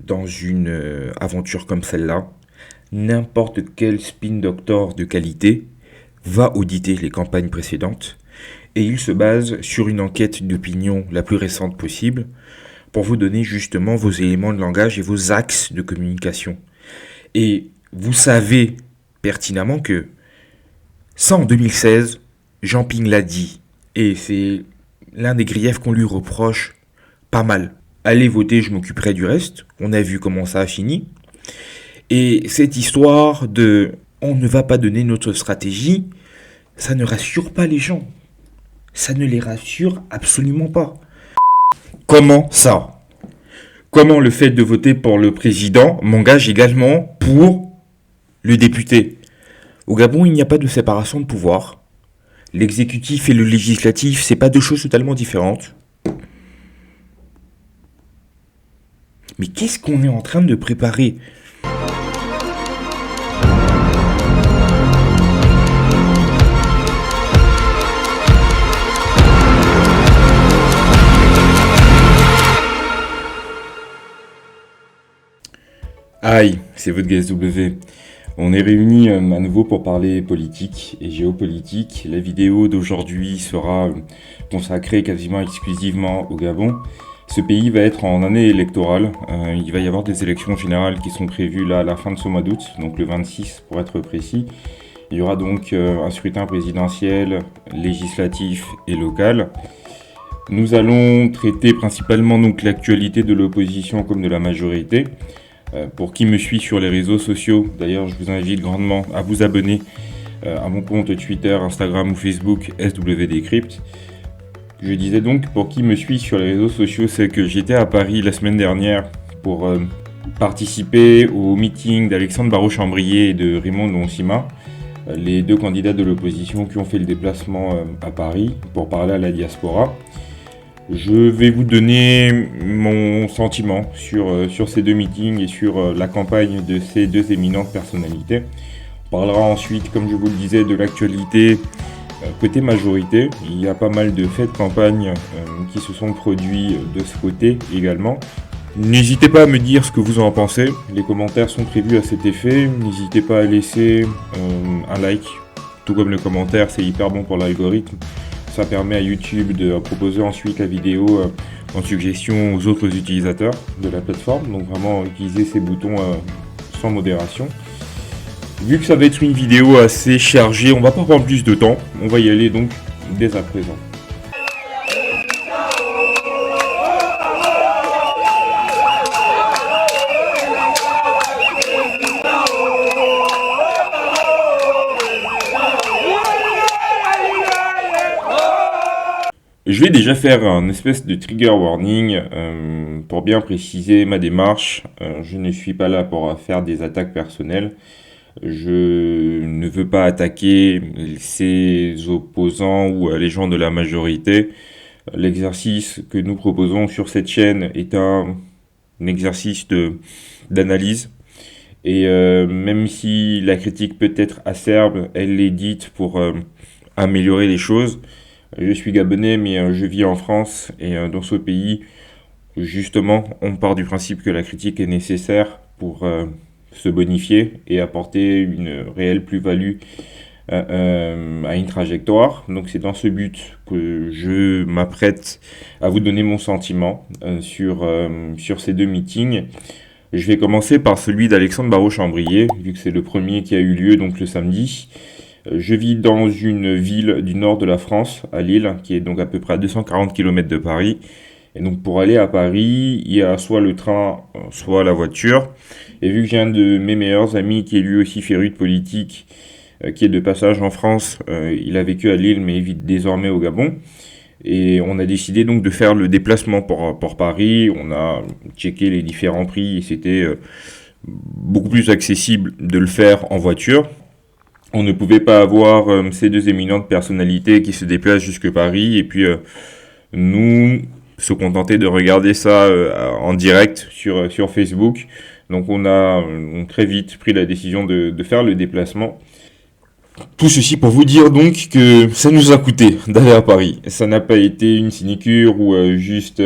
dans une aventure comme celle-là, n'importe quel spin doctor de qualité va auditer les campagnes précédentes et il se base sur une enquête d'opinion la plus récente possible pour vous donner justement vos éléments de langage et vos axes de communication. Et vous savez pertinemment que ça en 2016, Jean Ping l'a dit, et c'est l'un des griefs qu'on lui reproche pas mal. Allez voter, je m'occuperai du reste. On a vu comment ça a fini. Et cette histoire de on ne va pas donner notre stratégie, ça ne rassure pas les gens. Ça ne les rassure absolument pas. Comment ça? Comment le fait de voter pour le président m'engage également pour le député? Au Gabon, il n'y a pas de séparation de pouvoir. L'exécutif et le législatif, c'est pas deux choses totalement différentes. Mais qu'est-ce qu'on est en train de préparer? Aïe, c'est votre GSW. On est réunis à nouveau pour parler politique et géopolitique. La vidéo d'aujourd'hui sera consacrée quasiment exclusivement au Gabon. Ce pays va être en année électorale. Il va y avoir des élections générales qui sont prévues là à la fin de ce mois d'août, donc le 26 pour être précis. Il y aura donc un scrutin présidentiel, législatif et local. Nous allons traiter principalement donc l'actualité de l'opposition comme de la majorité. Pour qui me suit sur les réseaux sociaux, d'ailleurs je vous invite grandement à vous abonner à mon compte Twitter, Instagram ou Facebook SWDcrypt. Je disais donc, pour qui me suit sur les réseaux sociaux, c'est que j'étais à Paris la semaine dernière pour participer au meeting d'Alexandre Barraud-Chambrier et de Raymond Donsima, les deux candidats de l'opposition qui ont fait le déplacement à Paris pour parler à la diaspora. Je vais vous donner mon sentiment sur ces deux meetings et sur la campagne de ces deux éminentes personnalités. On parlera ensuite, comme je vous le disais, de l'actualité côté majorité. Il y a pas mal de faits de campagne qui se sont produits de ce côté également. N'hésitez pas à me dire ce que vous en pensez. Les commentaires sont prévus à cet effet. N'hésitez pas à laisser un like. Tout comme le commentaire, c'est hyper bon pour l'algorithme. Ça permet à YouTube de proposer ensuite la vidéo en suggestion aux autres utilisateurs de la plateforme. Donc vraiment utiliser ces boutons sans modération. Vu que ça va être une vidéo assez chargée, on va pas prendre plus de temps. On va y aller donc dès à présent. Je vais déjà faire un espèce de trigger warning pour bien préciser ma démarche. Je ne suis pas là pour faire des attaques personnelles. Je ne veux pas attaquer ces opposants ou les gens de la majorité. L'exercice que nous proposons sur cette chaîne est un exercice d'analyse. Et même si la critique peut être acerbe, elle est dite pour améliorer les choses. Je suis gabonais, mais je vis en France et dans ce pays, justement, on part du principe que la critique est nécessaire pour se bonifier et apporter une réelle plus-value à une trajectoire. Donc c'est dans ce but que je m'apprête à vous donner mon sentiment sur ces deux meetings. Je vais commencer par celui d'Alexandre Barraud-Chambrier, vu que c'est le premier qui a eu lieu donc le samedi. Je vis dans une ville du nord de la France, à Lille, qui est donc à peu près à 240 km de Paris. Et donc pour aller à Paris, il y a soit le train, soit la voiture. Et vu que j'ai un de mes meilleurs amis qui est lui aussi féru de politique, qui est de passage en France, il a vécu à Lille mais il vit désormais au Gabon. Et on a décidé donc de faire le déplacement pour Paris. On a checké les différents prix et c'était beaucoup plus accessible de le faire en voiture. On ne pouvait pas avoir ces deux éminentes personnalités qui se déplacent jusque Paris et puis nous se contenter de regarder ça en direct sur Facebook. Donc on a très vite pris la décision de faire le déplacement. Tout ceci pour vous dire donc que ça nous a coûté d'aller à Paris. Ça n'a pas été une sinécure ou juste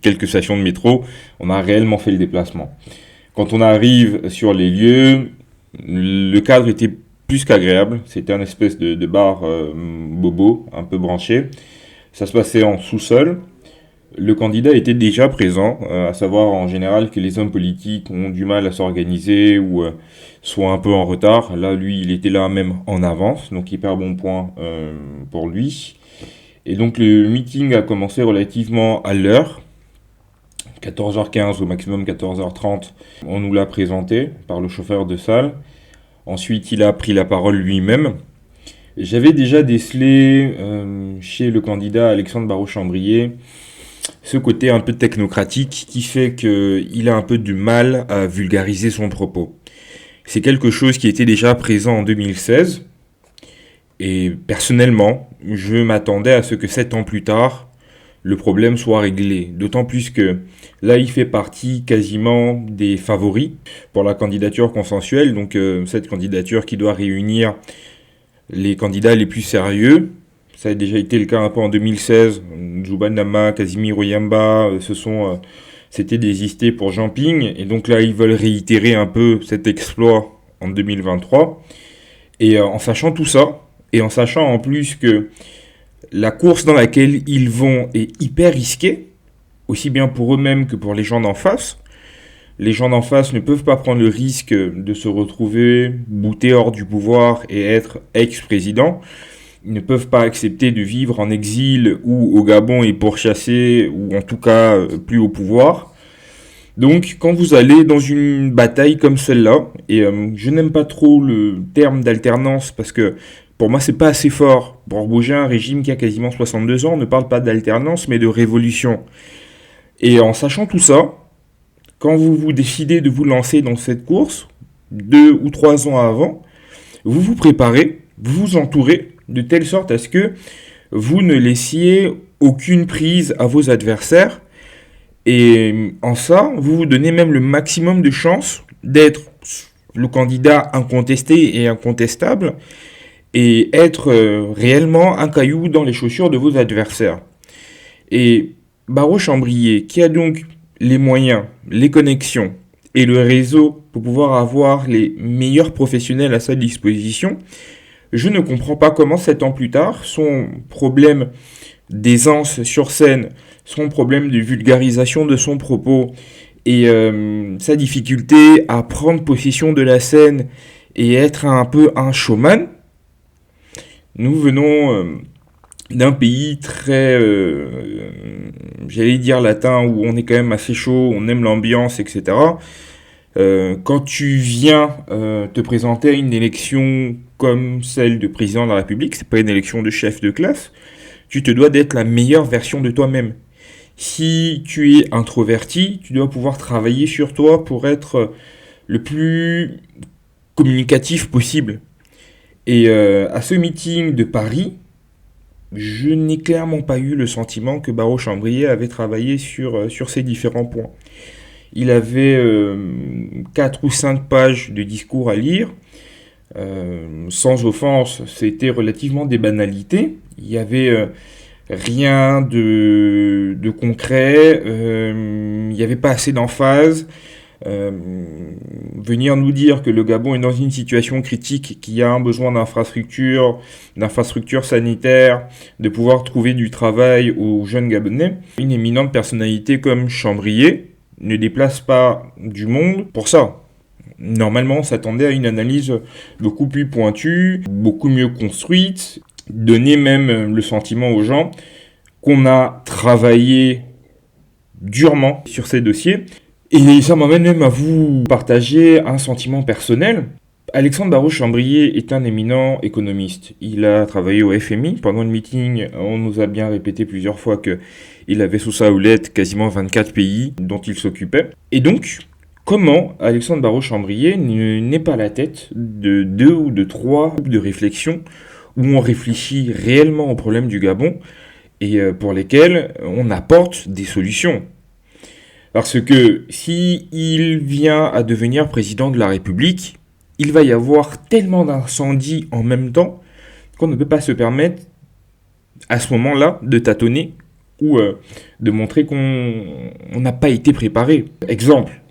quelques stations de métro. On a réellement fait le déplacement. Quand on arrive sur les lieux, le cadre était plus qu'agréable. C'était un espèce de bar bobo, un peu branché. Ça se passait en sous-sol. Le candidat était déjà présent, à savoir en général que les hommes politiques ont du mal à s'organiser ou sont un peu en retard. Là, lui, il était là même en avance, donc hyper bon point pour lui. Et donc le meeting a commencé relativement à l'heure, 14h15 au maximum 14h30. On nous l'a présenté par le chauffeur de salle. Ensuite, il a pris la parole lui-même. J'avais déjà décelé chez le candidat Alexandre Barraud-Chambrier ce côté un peu technocratique qui fait qu'il a un peu du mal à vulgariser son propos. C'est quelque chose qui était déjà présent en 2016 et personnellement, je m'attendais à ce que 7 ans plus tard, le problème soit réglé. D'autant plus que là, il fait partie quasiment des favoris pour la candidature consensuelle, donc cette candidature qui doit réunir les candidats les plus sérieux. Ça a déjà été le cas un peu en 2016. Zouban Nama, Casimir Oyamba, c'était désisté pour Jean Ping. Et donc là, ils veulent réitérer un peu cet exploit en 2023. Et en sachant tout ça, et en sachant en plus que la course dans laquelle ils vont est hyper risquée, aussi bien pour eux-mêmes que pour les gens d'en face. Les gens d'en face ne peuvent pas prendre le risque de se retrouver boutés hors du pouvoir et être ex-président. Ils ne peuvent pas accepter de vivre en exil ou au Gabon et pourchasser, ou en tout cas plus au pouvoir. Donc quand vous allez dans une bataille comme celle-là, et je n'aime pas trop le terme d'alternance parce que pour moi c'est pas assez fort. Pour bouger un régime qui a quasiment 62 ans, on ne parle pas d'alternance mais de révolution. Et en sachant tout ça, quand vous vous décidez de vous lancer dans cette course, 2 ou 3 ans avant, vous vous préparez, vous vous entourez, de telle sorte à ce que vous ne laissiez aucune prise à vos adversaires. Et en ça, vous vous donnez même le maximum de chances d'être le candidat incontesté et incontestable et être réellement un caillou dans les chaussures de vos adversaires. Et Barraud-Chambrier, qui a donc les moyens, les connexions et le réseau pour pouvoir avoir les meilleurs professionnels à sa disposition, je ne comprends pas comment 7 ans plus tard, son problème d'aisance sur scène, son problème de vulgarisation de son propos et sa difficulté à prendre possession de la scène et être un peu un showman. Nous venons d'un pays très, j'allais dire latin, où on est quand même assez chaud, on aime l'ambiance, etc. Quand tu viens te présenter à une élection comme celle de président de la République, c'est pas une élection de chef de classe, tu te dois d'être la meilleure version de toi-même. Si tu es introverti, tu dois pouvoir travailler sur toi pour être le plus communicatif possible. Et à ce meeting de Paris, je n'ai clairement pas eu le sentiment que Barraud-Chambrier avait travaillé sur ces différents points. Il avait 4 ou 5 pages de discours à lire. Sans offense, c'était relativement des banalités. Il n'y avait rien de concret. Il n'y avait pas assez d'emphase. Venir nous dire que le Gabon est dans une situation critique, qu'il y a un besoin d'infrastructures sanitaires, de pouvoir trouver du travail aux jeunes Gabonais. Une éminente personnalité comme Chambrier ne déplace pas du monde pour ça. Normalement, on s'attendait à une analyse beaucoup plus pointue, beaucoup mieux construite, donner même le sentiment aux gens qu'on a travaillé durement sur ces dossiers. Et ça m'amène même à vous partager un sentiment personnel. Alexandre Barraud-Chambrier est un éminent économiste. Il a travaillé au FMI. Pendant le meeting, on nous a bien répété plusieurs fois qu'il avait sous sa houlette quasiment 24 pays dont il s'occupait. Et donc, comment Alexandre Barraud-Chambrier n'est pas à la tête de 2 ou de 3 groupes de réflexion où on réfléchit réellement au problème du Gabon et pour lesquels on apporte des solutions. Parce que si il vient à devenir président de la République, il va y avoir tellement d'incendies en même temps qu'on ne peut pas se permettre à ce moment-là de tâtonner ou de montrer qu'on n'a pas été préparé. Exemple,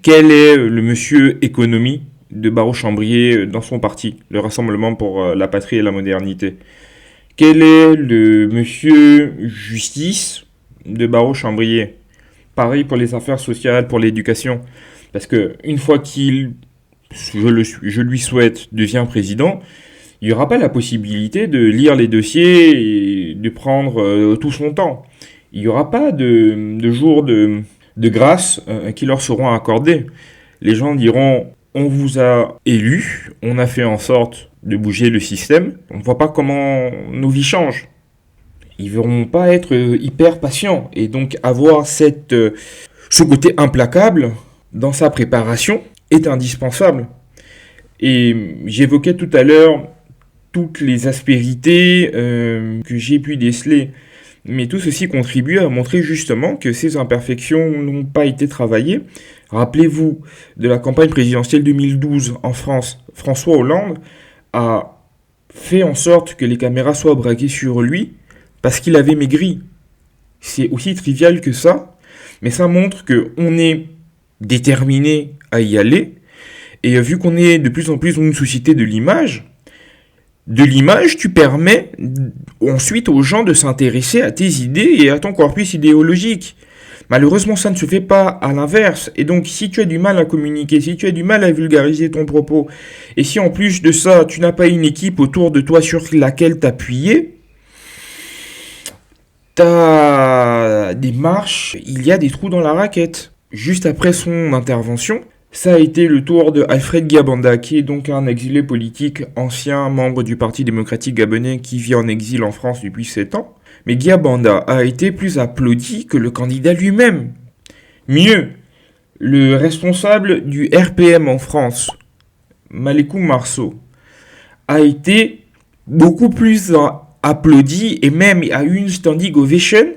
quel est le monsieur économie de Barreau-Chambrier dans son parti, le Rassemblement pour la patrie et la modernité? Quel est le monsieur justice de Barreau-Chambrier? Pareil pour les affaires sociales, pour l'éducation. Parce que une fois qu'il, je lui souhaite, devient président, il n'y aura pas la possibilité de lire les dossiers et de prendre tout son temps. Il n'y aura pas de jours de grâce qui leur seront accordés. Les gens diront, on vous a élu, on a fait en sorte de bouger le système, on ne voit pas comment nos vies changent. Ils ne verront pas être hyper patients et donc avoir ce côté implacable dans sa préparation est indispensable. Et j'évoquais tout à l'heure toutes les aspérités que j'ai pu déceler. Mais tout ceci contribue à montrer justement que ces imperfections n'ont pas été travaillées. Rappelez-vous de la campagne présidentielle 2012 en France. François Hollande a fait en sorte que les caméras soient braquées sur lui parce qu'il avait maigri. C'est aussi trivial que ça, mais ça montre qu'on est déterminé à y aller. Et vu qu'on est de plus en plus dans une société de l'image, tu permets ensuite aux gens de s'intéresser à tes idées et à ton corpus idéologique. Malheureusement, ça ne se fait pas à l'inverse. Et donc, si tu as du mal à communiquer, si tu as du mal à vulgariser ton propos, et si en plus de ça, tu n'as pas une équipe autour de toi sur laquelle t'appuyer, ta démarche, il y a des trous dans la raquette. Juste après son intervention, ça a été le tour de Alfred Guiabanda, qui est donc un exilé politique, ancien membre du Parti démocratique gabonais qui vit en exil en France depuis 7 ans. Mais Guiabanda a été plus applaudi que le candidat lui-même. Mieux, le responsable du RPM en France, Malekou Marceau, a été beaucoup plus applaudi et même a eu une standing ovation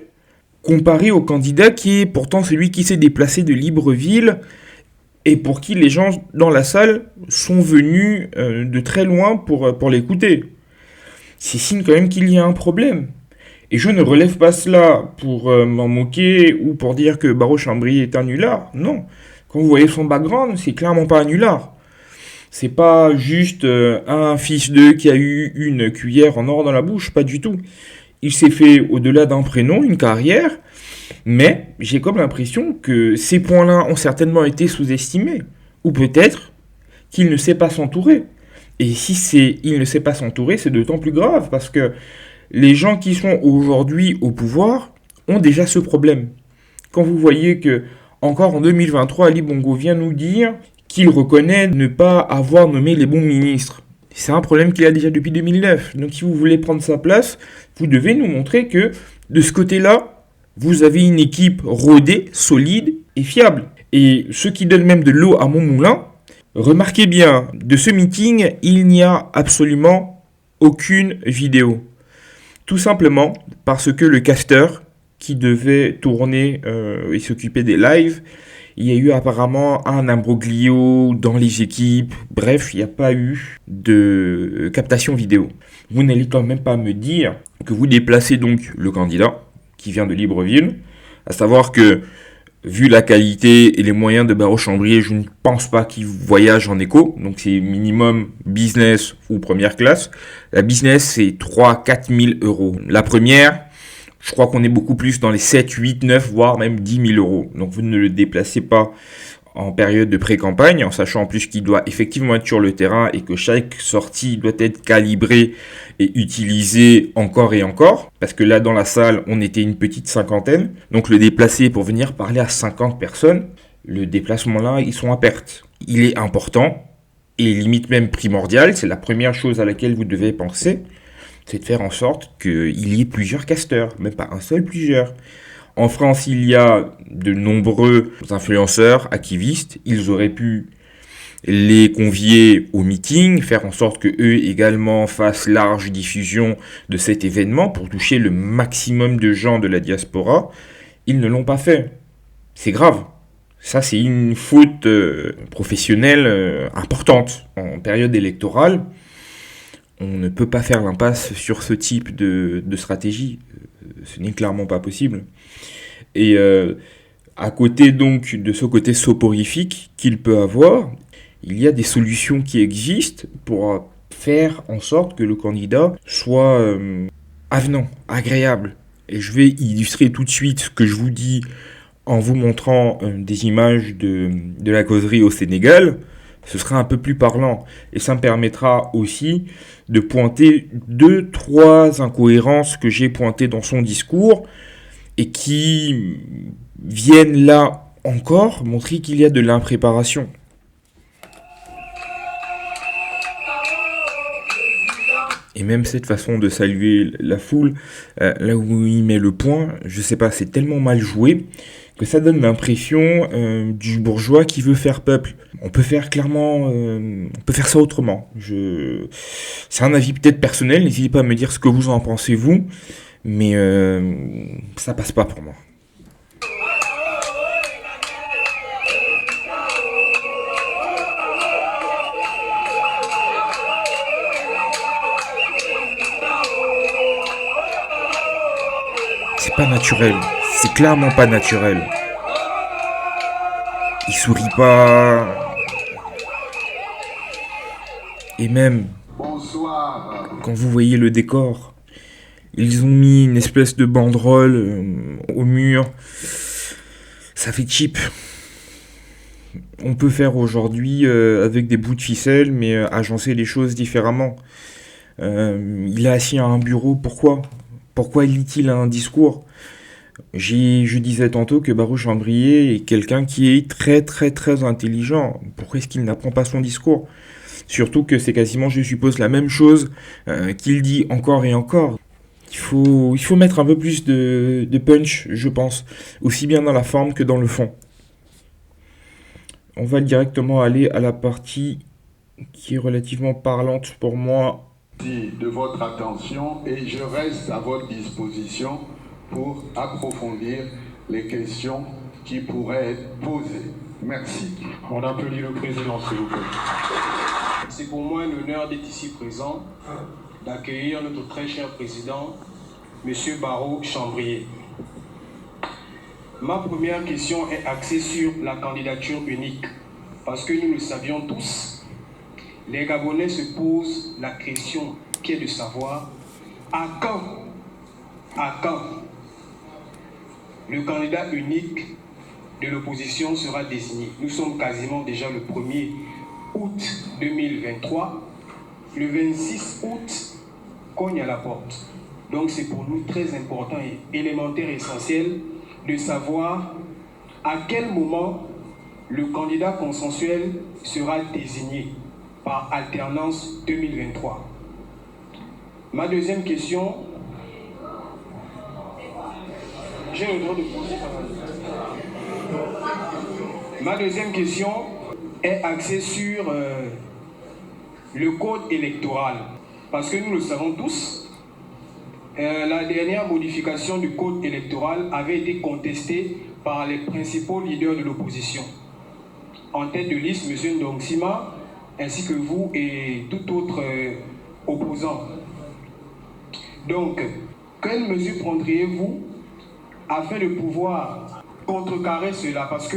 comparé au candidat qui est pourtant celui qui s'est déplacé de Libreville et pour qui les gens dans la salle sont venus de très loin pour l'écouter. C'est signe quand même qu'il y a un problème. Et je ne relève pas cela pour m'en moquer ou pour dire que Barreau-Chambrier est un nulard. Non. Quand vous voyez son background, c'est clairement pas un nulard. C'est pas juste un fils d'eux qui a eu une cuillère en or dans la bouche, pas du tout. Il s'est fait, au-delà d'un prénom, une carrière, mais j'ai comme l'impression que ces points-là ont certainement été sous-estimés. Ou peut-être qu'il ne sait pas s'entourer. Et si il ne sait pas s'entourer, c'est d'autant plus grave, parce que les gens qui sont aujourd'hui au pouvoir ont déjà ce problème. Quand vous voyez que, encore en 2023, Ali Bongo vient nous dire qu'il reconnaît ne pas avoir nommé les bons ministres. C'est un problème qu'il a déjà depuis 2009. Donc si vous voulez prendre sa place, vous devez nous montrer que de ce côté-là, vous avez une équipe rodée, solide et fiable. Et ce qui donne même de l'eau à mon moulin, remarquez bien, de ce meeting, il n'y a absolument aucune vidéo. Tout simplement parce que le casteur qui devait tourner et s'occuper des lives, il y a eu apparemment un imbroglio dans les équipes. Bref, il n'y a pas eu de captation vidéo. Vous n'allez quand même pas me dire que vous déplacez donc le candidat qui vient de Libreville, à savoir que, vu la qualité et les moyens de Barreau-Chambrier, je ne pense pas qu'il voyage en éco, donc c'est minimum business ou première classe. La business, c'est 3-4 000 euros. La première, je crois qu'on est beaucoup plus dans les 7, 8, 9, voire même 10 000 euros. Donc vous ne le déplacez pas en période de pré-campagne, en sachant en plus qu'il doit effectivement être sur le terrain et que chaque sortie doit être calibrée et utilisée encore et encore. Parce que là, dans la salle, on était une petite cinquantaine. Donc le déplacer pour venir parler à 50 personnes, le déplacement là, ils sont à perte. Il est important et limite même primordial. C'est la première chose à laquelle vous devez penser. C'est de faire en sorte qu'il y ait plusieurs casteurs, même pas un seul, plusieurs. En France, il y a de nombreux influenceurs, activistes. Ils auraient pu les convier au meeting, faire en sorte que eux également fassent large diffusion de cet événement pour toucher le maximum de gens de la diaspora. Ils ne l'ont pas fait. C'est grave. Ça, c'est une faute professionnelle importante. En période électorale, on ne peut pas faire l'impasse sur ce type de stratégie. Ce n'est clairement pas possible. Et à côté donc de ce côté soporifique qu'il peut avoir, il y a des solutions qui existent pour faire en sorte que le candidat soit avenant, agréable. Et je vais illustrer tout de suite ce que je vous dis en vous montrant des images de la causerie au Sénégal. Ce sera un peu plus parlant et ça me permettra aussi de pointer deux, trois incohérences que j'ai pointées dans son discours et qui viennent là encore montrer qu'il y a de l'impréparation. Et même cette façon de saluer la foule, là où il met le point, je sais pas, c'est tellement mal joué que ça donne l'impression du bourgeois qui veut faire peuple. On peut faire clairement, on peut faire ça autrement. C'est un avis peut-être personnel, n'hésitez pas à me dire ce que vous en pensez vous, mais ça passe pas pour moi. C'est pas naturel, c'est clairement pas naturel. Il sourit pas. Et même, quand vous voyez le décor, ils ont mis une espèce de banderole au mur. Ça fait cheap. On peut faire aujourd'hui avec des bouts de ficelle, mais agencer les choses différemment. Il est assis à un bureau, pourquoi? Pourquoi lit-il un discours? Je disais tantôt que Barreau-Chambrier est quelqu'un qui est très très très intelligent. Pourquoi est-ce qu'il n'apprend pas son discours? Surtout que c'est quasiment, je suppose, la même chose qu'il dit encore et encore. Il faut mettre un peu plus de punch, je pense, aussi bien dans la forme que dans le fond. On va directement aller à la partie qui est relativement parlante pour moi. Merci de votre attention et je reste à votre disposition pour approfondir les questions qui pourraient être posées. Merci. On applaudit le président, s'il vous plaît. C'est pour moi un honneur d'être ici présent, d'accueillir notre très cher président, M. Barreau-Chambrier. Ma première question est axée sur la candidature unique, parce que nous le savions tous, les Gabonais se posent la question qui est de savoir à quand le candidat unique de l'opposition sera désigné. Nous sommes quasiment déjà le 1er août 2023. Le 26 août, cogne à la porte. Donc c'est pour nous très important et élémentaire et essentiel de savoir à quel moment le candidat consensuel sera désigné par alternance 2023. Ma deuxième question, j'ai le droit de poser. Ma deuxième question est axée sur le code électoral. Parce que nous le savons tous, la dernière modification du code électoral avait été contestée par les principaux leaders de l'opposition. En tête de liste, M. Ndongsima, ainsi que vous et tout autre opposant. Donc, quelles mesures prendriez-vous afin de pouvoir contrecarrer cela? Parce que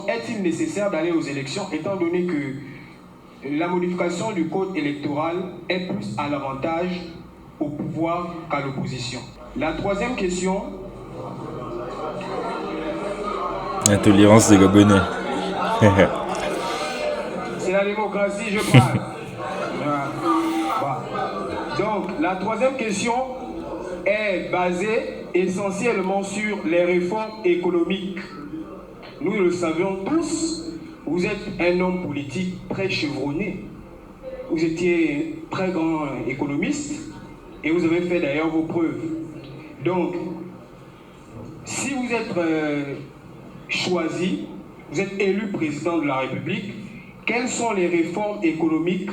est-il nécessaire d'aller aux élections étant donné que la modification du code électoral est plus à l'avantage au pouvoir qu'à l'opposition? La troisième question... La tolérance des Gabonais. C'est la démocratie, je parle. Donc, la troisième question est basée essentiellement sur les réformes économiques. Nous le savions tous, vous êtes un homme politique très chevronné. Vous étiez très grand économiste et vous avez fait d'ailleurs vos preuves. Donc, si vous êtes choisi, vous êtes élu président de la République, quelles sont les réformes économiques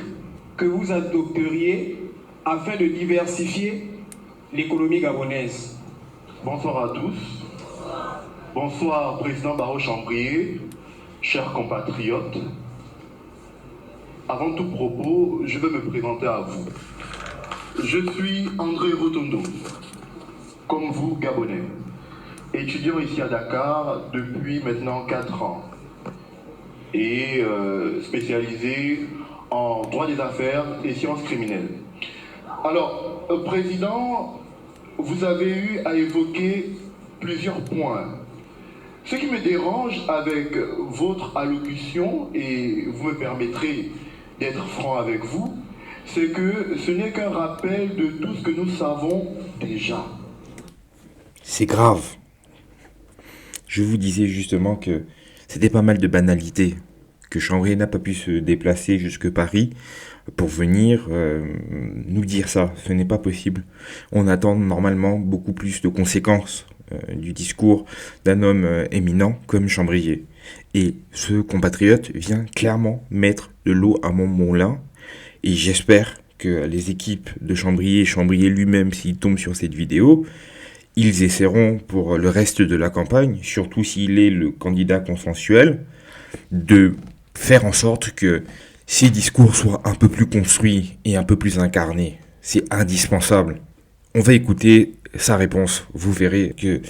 que vous adopteriez afin de diversifier l'économie gabonaise? Bonsoir à tous. Bonsoir, président Barreau-Chambrier. chers compatriotes, avant tout propos, je vais me présenter à vous. Je suis André Rotondo, comme vous, Gabonais, étudiant ici à Dakar depuis maintenant 4 ans et spécialisé en droit des affaires et sciences criminelles. Alors, Président, vous avez eu à évoquer plusieurs points. Ce qui me dérange avec votre allocution, et vous me permettrez d'être franc avec vous, c'est que ce n'est qu'un rappel de tout ce que nous savons déjà. C'est grave. Je vous disais justement que c'était pas mal de banalités, que Chambrier n'a pas pu se déplacer jusque Paris pour venir nous dire ça. Ce n'est pas possible. On attend normalement beaucoup plus de conséquences du discours d'un homme éminent comme Chambrier. Et ce compatriote vient clairement mettre de l'eau à mon moulin. Et j'espère que les équipes de Chambrier et Chambrier lui-même, s'il tombe sur cette vidéo, ils essaieront pour le reste de la campagne, surtout s'il est le candidat consensuel, de faire en sorte que ces discours soient un peu plus construits et un peu plus incarnés. C'est indispensable. On va écouter sa réponse. Vous verrez qu'il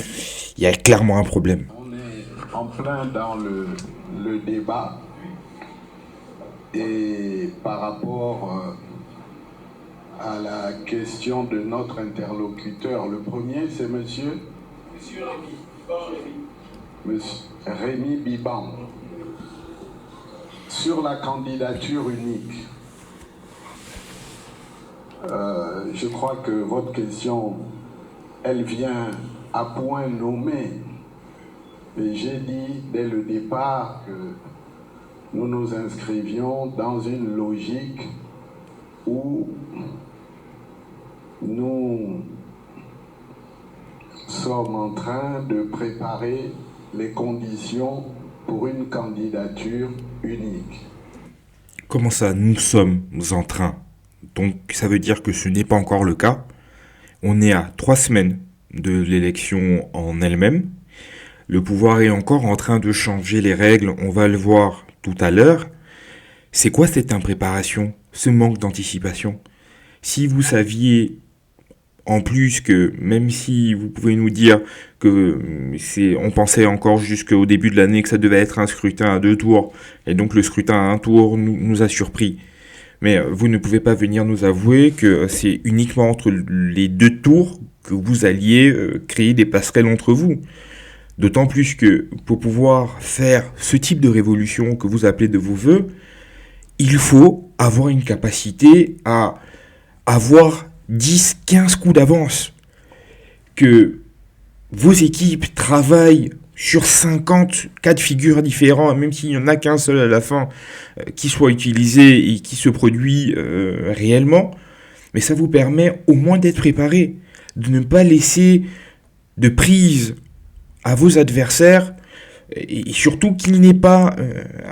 y a clairement un problème. On est en plein dans le débat et par rapport à la question de notre interlocuteur, le premier c'est Monsieur Rémi Biban. Sur la candidature unique, je crois que votre question, elle vient à point nommé. Et j'ai dit dès le départ que nous nous inscrivions dans une logique où nous sommes en train de préparer les conditions pour une candidature unique. Comment ça, nous sommes en train? Donc ça veut dire que ce n'est pas encore le cas. On est à 3 semaines de l'élection en elle-même. Le pouvoir est encore en train de changer les règles, on va le voir tout à l'heure. C'est quoi cette impréparation, ce manque d'anticipation? Si vous saviez en plus que, même si vous pouvez nous dire que on pensait encore jusqu'au début de l'année que ça devait être un scrutin à 2 tours, et donc le scrutin à 1 tour nous a surpris. Mais vous ne pouvez pas venir nous avouer que c'est uniquement entre les 2 tours que vous alliez créer des passerelles entre vous. D'autant plus que pour pouvoir faire ce type de révolution que vous appelez de vos voeux, il faut avoir une capacité à avoir 10, 15 coups d'avance. Que vos équipes travaillent sur 50 cas de figure différents, même s'il n'y en a qu'un seul à la fin qui soit utilisé et qui se produit réellement. Mais ça vous permet au moins d'être préparé, de ne pas laisser de prise à vos adversaires et surtout qu'il n'ait pas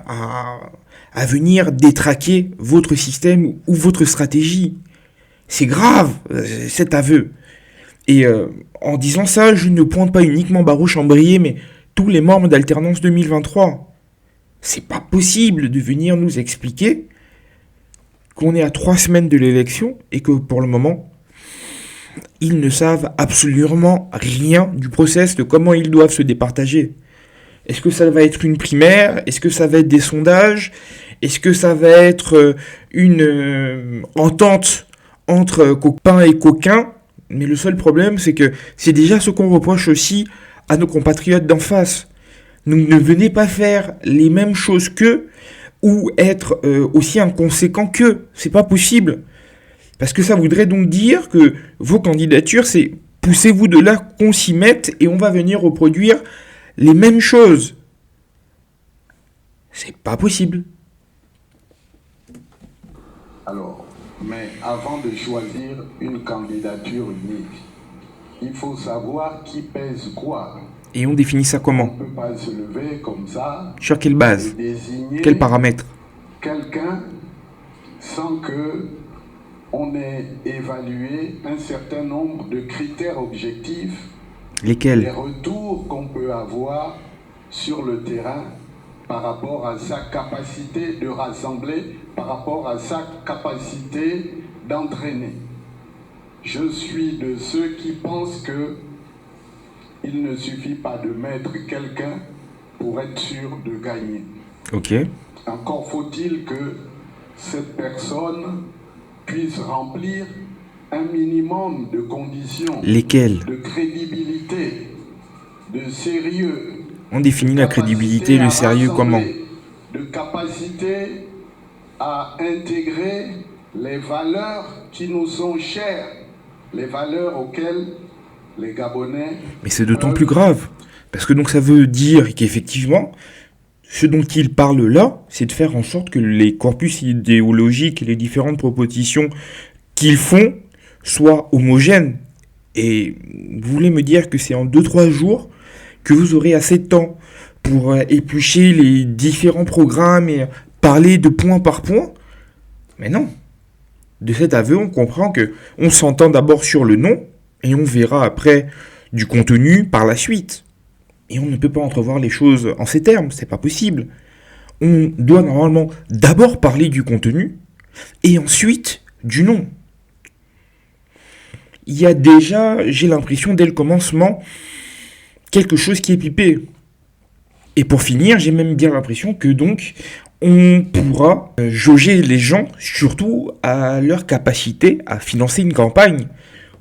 à venir détraquer votre système ou votre stratégie. C'est grave, cet aveu. Et en disant ça, je ne pointe pas uniquement Barrault-Chambrier, mais tous les membres d'Alternance 2023. C'est pas possible de venir nous expliquer qu'on est à 3 semaines de l'élection et que pour le moment, ils ne savent absolument rien du process, de comment ils doivent se départager. Est-ce que ça va être une primaire? Est-ce que ça va être des sondages? Est-ce que ça va être une entente entre copains et coquins? Mais le seul problème, c'est que c'est déjà ce qu'on reproche aussi à nos compatriotes d'en face. Donc ne venez pas faire les mêmes choses qu'eux ou être aussi inconséquents qu'eux. C'est pas possible. Parce que ça voudrait donc dire que vos candidatures, c'est poussez-vous de là qu'on s'y mette et on va venir reproduire les mêmes choses. C'est pas possible. Alors, mais avant de choisir une candidature unique, il faut savoir qui pèse quoi. Et on définit ça comment? On ne peut pas se lever comme ça. Sur quelle base? Quels paramètres? Quelqu'un sans que on ait évalué un certain nombre de critères objectifs. Lesquels? Les retours qu'on peut avoir sur le terrain par rapport à sa capacité de rassembler, par rapport à sa capacité d'entraîner. Je suis de ceux qui pensent que il ne suffit pas de mettre quelqu'un pour être sûr de gagner. Ok. Encore faut-il que cette personne puisse remplir un minimum de conditions. Lesquelles? De crédibilité, de sérieux. On définit la crédibilité, le sérieux comment? De capacité à intégrer les valeurs qui nous sont chères, les valeurs auxquelles les Gabonais... Mais c'est d'autant plus grave, parce que donc ça veut dire qu'effectivement, ce dont il parle là, c'est de faire en sorte que les corpus idéologiques et les différentes propositions qu'ils font soient homogènes. Et vous voulez me dire que c'est en 2-3 jours que vous aurez assez de temps pour éplucher les différents programmes et parler de point par point? Mais non. De cet aveu, on comprend que on s'entend d'abord sur le nom, et on verra après du contenu par la suite. Et on ne peut pas entrevoir les choses en ces termes, c'est pas possible. On doit normalement d'abord parler du contenu, et ensuite du nom. Il y a déjà, j'ai l'impression, dès le commencement, quelque chose qui est pipé. Et pour finir, j'ai même bien l'impression que donc, on pourra jauger les gens, surtout à leur capacité à financer une campagne.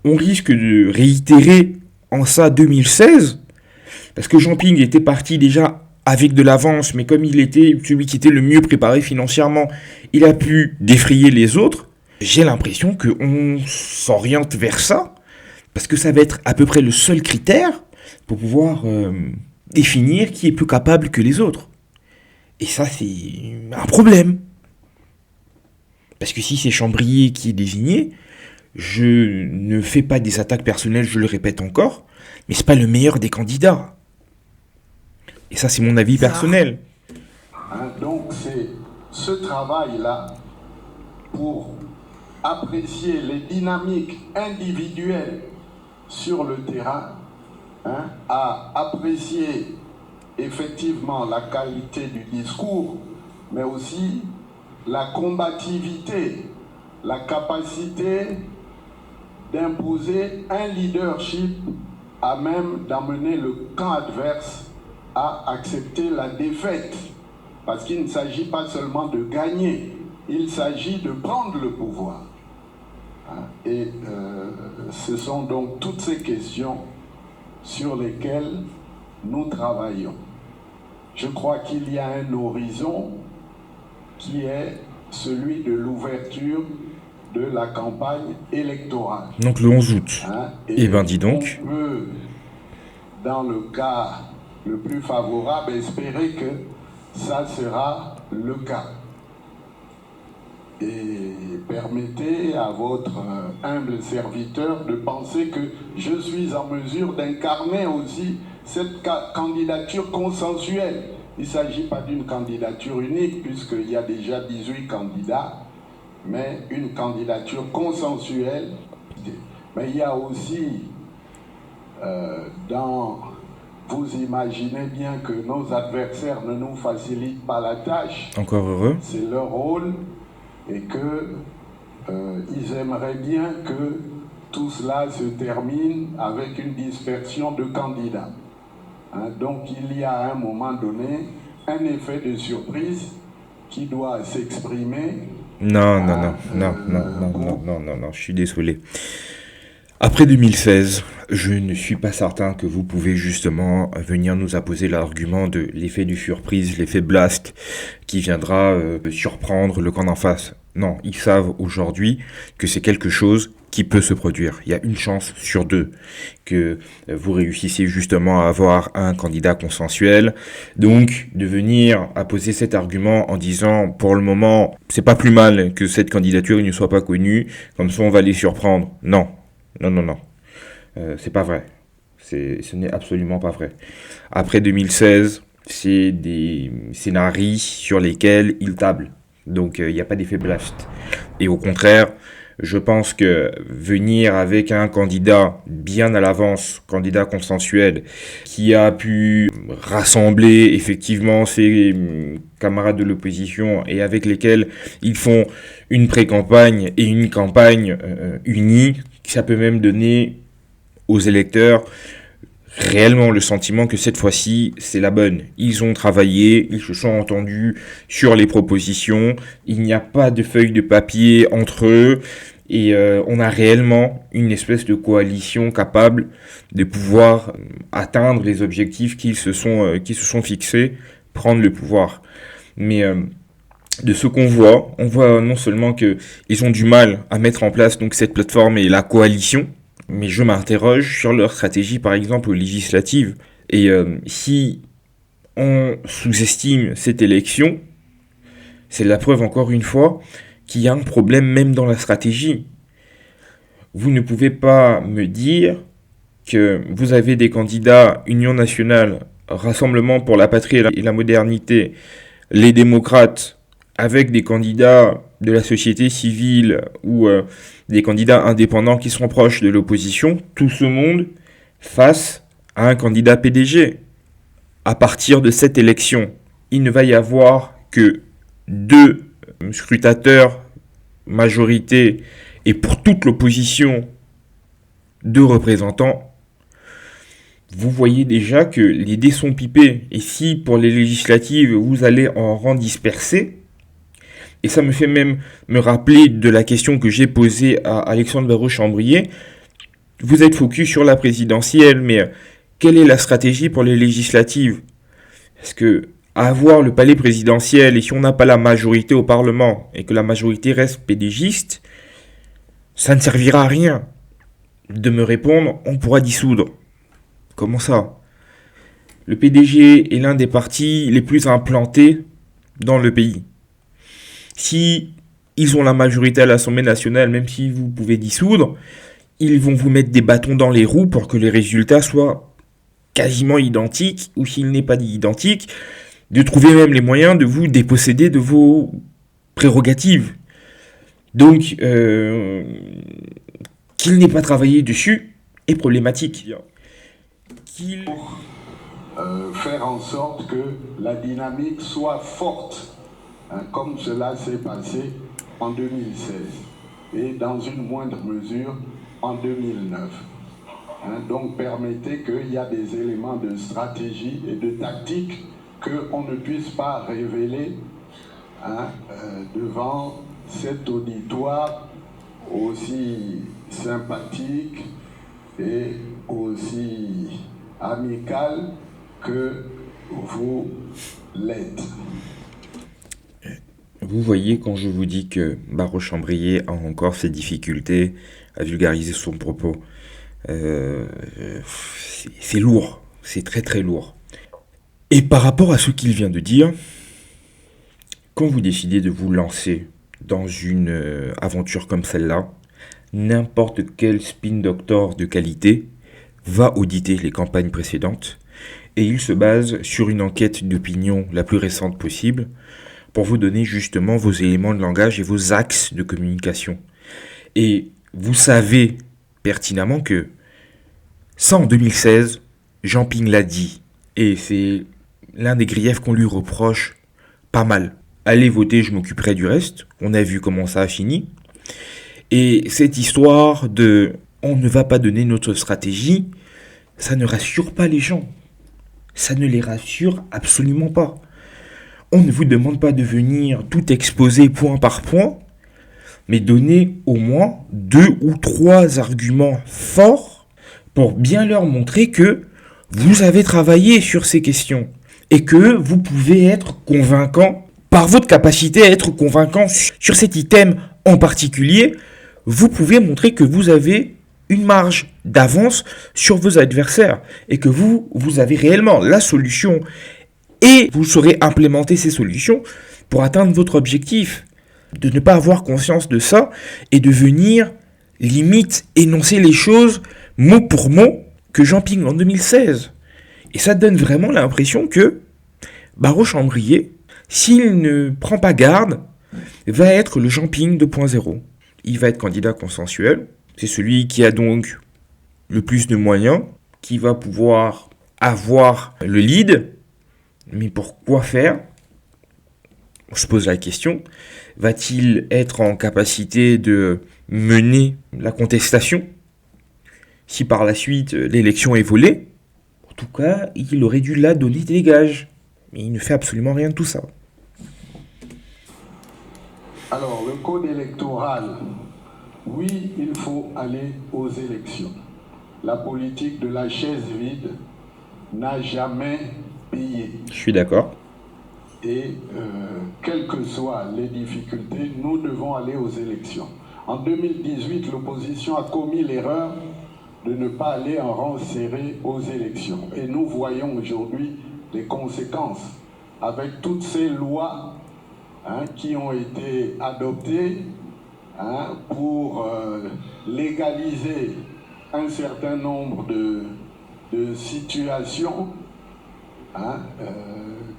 On risque de réitérer en ça 2016, parce que Jean Ping était parti déjà avec de l'avance, mais comme il était celui qui était le mieux préparé financièrement, il a pu défrayer les autres. J'ai l'impression qu'on s'oriente vers ça, parce que ça va être à peu près le seul critère pour pouvoir définir qui est plus capable que les autres. Et ça, c'est un problème. Parce que si c'est Chambrier qui est désigné, je ne fais pas des attaques personnelles, je le répète encore, mais c'est pas le meilleur des candidats. Et ça, c'est mon avis personnel. Donc, c'est ce travail-là pour apprécier les dynamiques individuelles sur le terrain, à apprécier effectivement la qualité du discours, mais aussi la combativité, la capacité d'imposer un leadership à même d'amener le camp adverse à accepter la défaite. Parce qu'il ne s'agit pas seulement de gagner, il s'agit de prendre le pouvoir. Et ce sont donc toutes ces questions sur lesquelles nous travaillons. Je crois qu'il y a un horizon qui est celui de l'ouverture de la campagne électorale. Donc le 11 août. Et ben dis donc. On peut, dans le cas le plus favorable, espérer que ça sera le cas. Et permettez à votre humble serviteur de penser que je suis en mesure d'incarner aussi cette candidature consensuelle. Il ne s'agit pas d'une candidature unique, puisqu'il y a déjà 18 candidats, mais une candidature consensuelle. Mais il y a aussi, vous imaginez bien que nos adversaires ne nous facilitent pas la tâche. Encore heureux. C'est leur rôle. Et qu'ils aimeraient bien que tout cela se termine avec une dispersion de candidats. Donc il y a à un moment donné un effet de surprise qui doit s'exprimer. Non, je suis désolé. Après 2016, je ne suis pas certain que vous pouvez justement venir nous apposer l'argument de l'effet de surprise, l'effet blast, qui viendra surprendre le camp d'en face. Non, ils savent aujourd'hui que c'est quelque chose qui peut se produire. Il y a une chance sur 2 que vous réussissiez justement à avoir un candidat consensuel. Donc, de venir apposer cet argument en disant, pour le moment, c'est pas plus mal que cette candidature ne soit pas connue, comme ça on va les surprendre. Non. C'est pas vrai. Ce n'est absolument pas vrai. Après 2016, c'est des scénarios sur lesquels ils tablent. Donc il n'y a pas d'effet blast. Et au contraire, Je pense que venir avec un candidat bien à l'avance, candidat consensuel, qui a pu rassembler effectivement ses camarades de l'opposition et avec lesquels ils font une pré-campagne et une campagne unie, ça peut même donner aux électeurs réellement le sentiment que cette fois-ci, c'est la bonne. Ils ont travaillé, ils se sont entendus sur les propositions, il n'y a pas de feuille de papier entre eux, et on a réellement une espèce de coalition capable de pouvoir atteindre les objectifs qu'ils se sont fixés, prendre le pouvoir. Mais de ce qu'on voit, on voit non seulement qu'ils ont du mal à mettre en place donc cette plateforme et la coalition, mais je m'interroge sur leur stratégie, par exemple, aux législatives. Et si on sous-estime cette élection, c'est la preuve, encore une fois, qu'il y a un problème même dans la stratégie. Vous ne pouvez pas me dire que vous avez des candidats Union nationale, Rassemblement pour la patrie et la modernité, les démocrates, avec des candidats de la société civile ou des candidats indépendants qui sont proches de l'opposition, tout ce monde face à un candidat PDG. À partir de cette élection, il ne va y avoir que 2 scrutateurs majorité et pour toute l'opposition 2 représentants. Vous voyez déjà que les dés sont pipés. Et si pour les législatives, vous allez en rang dispersé, et ça me fait même me rappeler de la question que j'ai posée à Alexandre Barraud-Chambrier. Vous êtes focus sur la présidentielle, mais quelle est la stratégie pour les législatives? Parce que avoir le palais présidentiel, et si on n'a pas la majorité au Parlement, et que la majorité reste pédégiste, ça ne servira à rien. De me répondre, on pourra dissoudre. Comment ça? Le PDG est l'un des partis les plus implantés dans le pays. Si ils ont la majorité à l'Assemblée nationale, même si vous pouvez dissoudre, ils vont vous mettre des bâtons dans les roues pour que les résultats soient quasiment identiques, ou s'il n'est pas identique, de trouver même les moyens de vous déposséder de vos prérogatives. Donc, qu'il n'ait pas travaillé dessus est problématique. Faire en sorte que la dynamique soit forte, comme cela s'est passé en 2016 et dans une moindre mesure en 2009. Donc permettez qu'il y a des éléments de stratégie et de tactique qu'on ne puisse pas révéler devant cet auditoire aussi sympathique et aussi amical que vous l'êtes. Vous voyez quand je vous dis que Barraud-Chambrier a encore ses difficultés à vulgariser son propos. C'est lourd, c'est très très lourd. Et par rapport à ce qu'il vient de dire, quand vous décidez de vous lancer dans une aventure comme celle-là, n'importe quel spin doctor de qualité va auditer les campagnes précédentes et il se base sur une enquête d'opinion la plus récente possible pour vous donner justement vos éléments de langage et vos axes de communication. Et vous savez pertinemment que ça, en 2016, Jean Ping l'a dit, et c'est l'un des griefs qu'on lui reproche pas mal. Allez voter, je m'occuperai du reste. On a vu comment ça a fini. Et cette histoire de « on ne va pas donner notre stratégie », ça ne rassure pas les gens. Ça ne les rassure absolument pas. On ne vous demande pas de venir tout exposer point par point, mais donner au moins 2 ou 3 arguments forts pour bien leur montrer que vous avez travaillé sur ces questions et que vous pouvez être convaincant par votre capacité à être convaincant sur cet item en particulier. Vous pouvez montrer que vous avez une marge d'avance sur vos adversaires et que vous avez réellement la solution et vous saurez implémenter ces solutions pour atteindre votre objectif. De ne pas avoir conscience de ça et de venir limite énoncer les choses mot pour mot que Jean Ping en 2016. Et ça donne vraiment l'impression que Barraud-Chambrier, s'il ne prend pas garde, va être le Jean Ping 2.0. il va être candidat consensuel. C'est celui qui a donc le plus de moyens, qui va pouvoir avoir le lead. Mais pour quoi faire ? Je pose la question. Va-t-il être en capacité de mener la contestation si par la suite l'élection est volée? En tout cas, il aurait dû là donner des gages. Mais il ne fait absolument rien de tout ça. Alors, le code électoral, oui, il faut aller aux élections. La politique de la chaise vide n'a jamais payé. Je suis d'accord. Et quelles que soient les difficultés, nous devons aller aux élections. En 2018, l'opposition a commis l'erreur de ne pas aller en rang serré aux élections. Et nous voyons aujourd'hui les conséquences avec toutes ces lois qui ont été adoptées pour légaliser un certain nombre de situations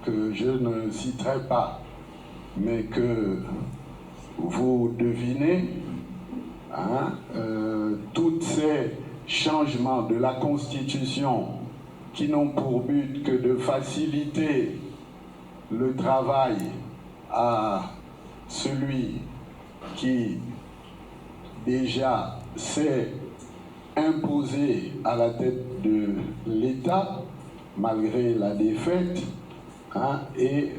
que je ne citerai pas, mais que vous devinez, tous ces changements de la Constitution qui n'ont pour but que de faciliter le travail à celui qui déjà s'est imposé à la tête de l'État malgré la défaite, et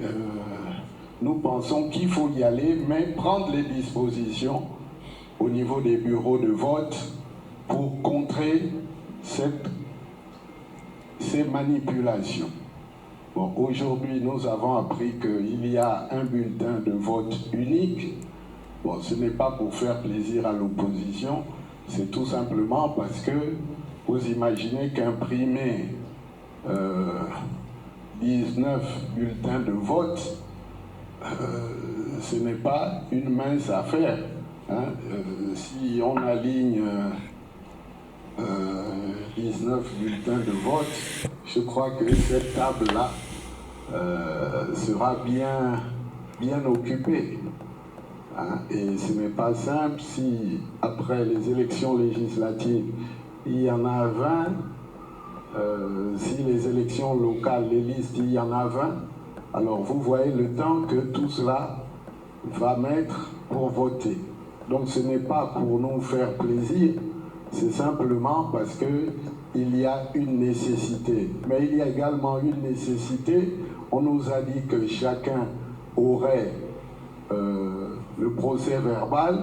nous pensons qu'il faut y aller, mais prendre les dispositions au niveau des bureaux de vote pour contrer ces manipulations. Bon, aujourd'hui, nous avons appris qu'il y a un bulletin de vote unique. Bon, ce n'est pas pour faire plaisir à l'opposition, c'est tout simplement parce que vous imaginez qu'imprimer 19 bulletins de vote, ce n'est pas une mince affaire. Si on aligne 19 bulletins de vote, je crois que cette table-là sera bien occupée. Et ce n'est pas simple si, après les élections législatives, il y en a 20, si les élections locales, les listes, il y en a 20, alors vous voyez le temps que tout cela va mettre pour voter. Donc ce n'est pas pour nous faire plaisir, c'est simplement parce qu'il y a une nécessité. Mais il y a également une nécessité. On nous a dit que chacun aurait le procès verbal.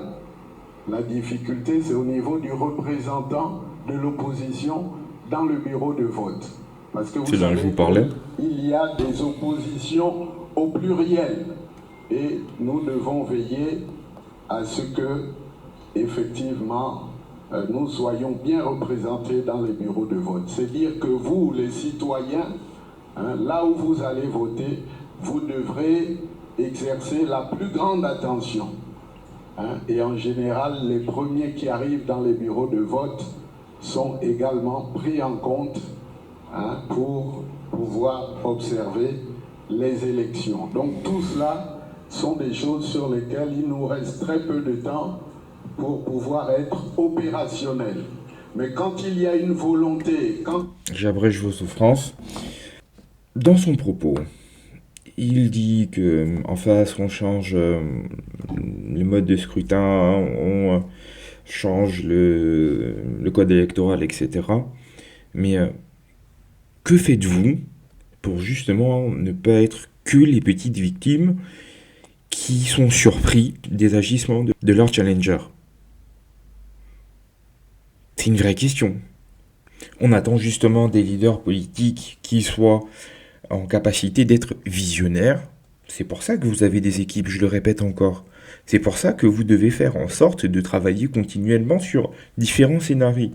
La difficulté, c'est au niveau du représentant de l'opposition dans le bureau de vote. Parce que vous savez, il y a des oppositions au pluriel. Et nous devons veiller à ce que, effectivement, nous soyons bien représentés dans les bureaux de vote. C'est dire que vous, les citoyens, là où vous allez voter, vous devrez exercer la plus grande attention. Et en général, les premiers qui arrivent dans les bureaux de vote sont également pris en compte pour pouvoir observer les élections. Donc tout cela sont des choses sur lesquelles il nous reste très peu de temps pour pouvoir être opérationnel. Mais quand il y a une volonté... J'abrège vos souffrances. Dans son propos, il dit qu'en face, on change le mode de scrutin, on change le code électoral, etc. Mais que faites-vous pour justement ne pas être que les petites victimes qui sont surpris des agissements de leurs challengers? C'est une vraie question. On attend justement des leaders politiques qui soient en capacité d'être visionnaires. C'est pour ça que vous avez des équipes, je le répète encore. C'est pour ça que vous devez faire en sorte de travailler continuellement sur différents scénarios.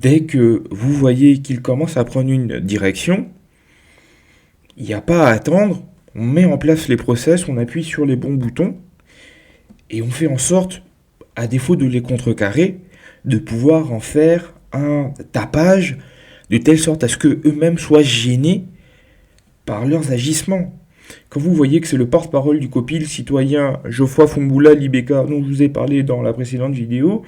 Dès que vous voyez qu'il commence à prendre une direction, il n'y a pas à attendre. On met en place les process, on appuie sur les bons boutons et on fait en sorte, à défaut de les contrecarrer, de pouvoir en faire un tapage de telle sorte à ce qu'eux-mêmes soient gênés par leurs agissements. quand vous voyez que c'est le porte-parole du COPIL, le citoyen Geoffroy Fumboula Libeka, dont je vous ai parlé dans la précédente vidéo,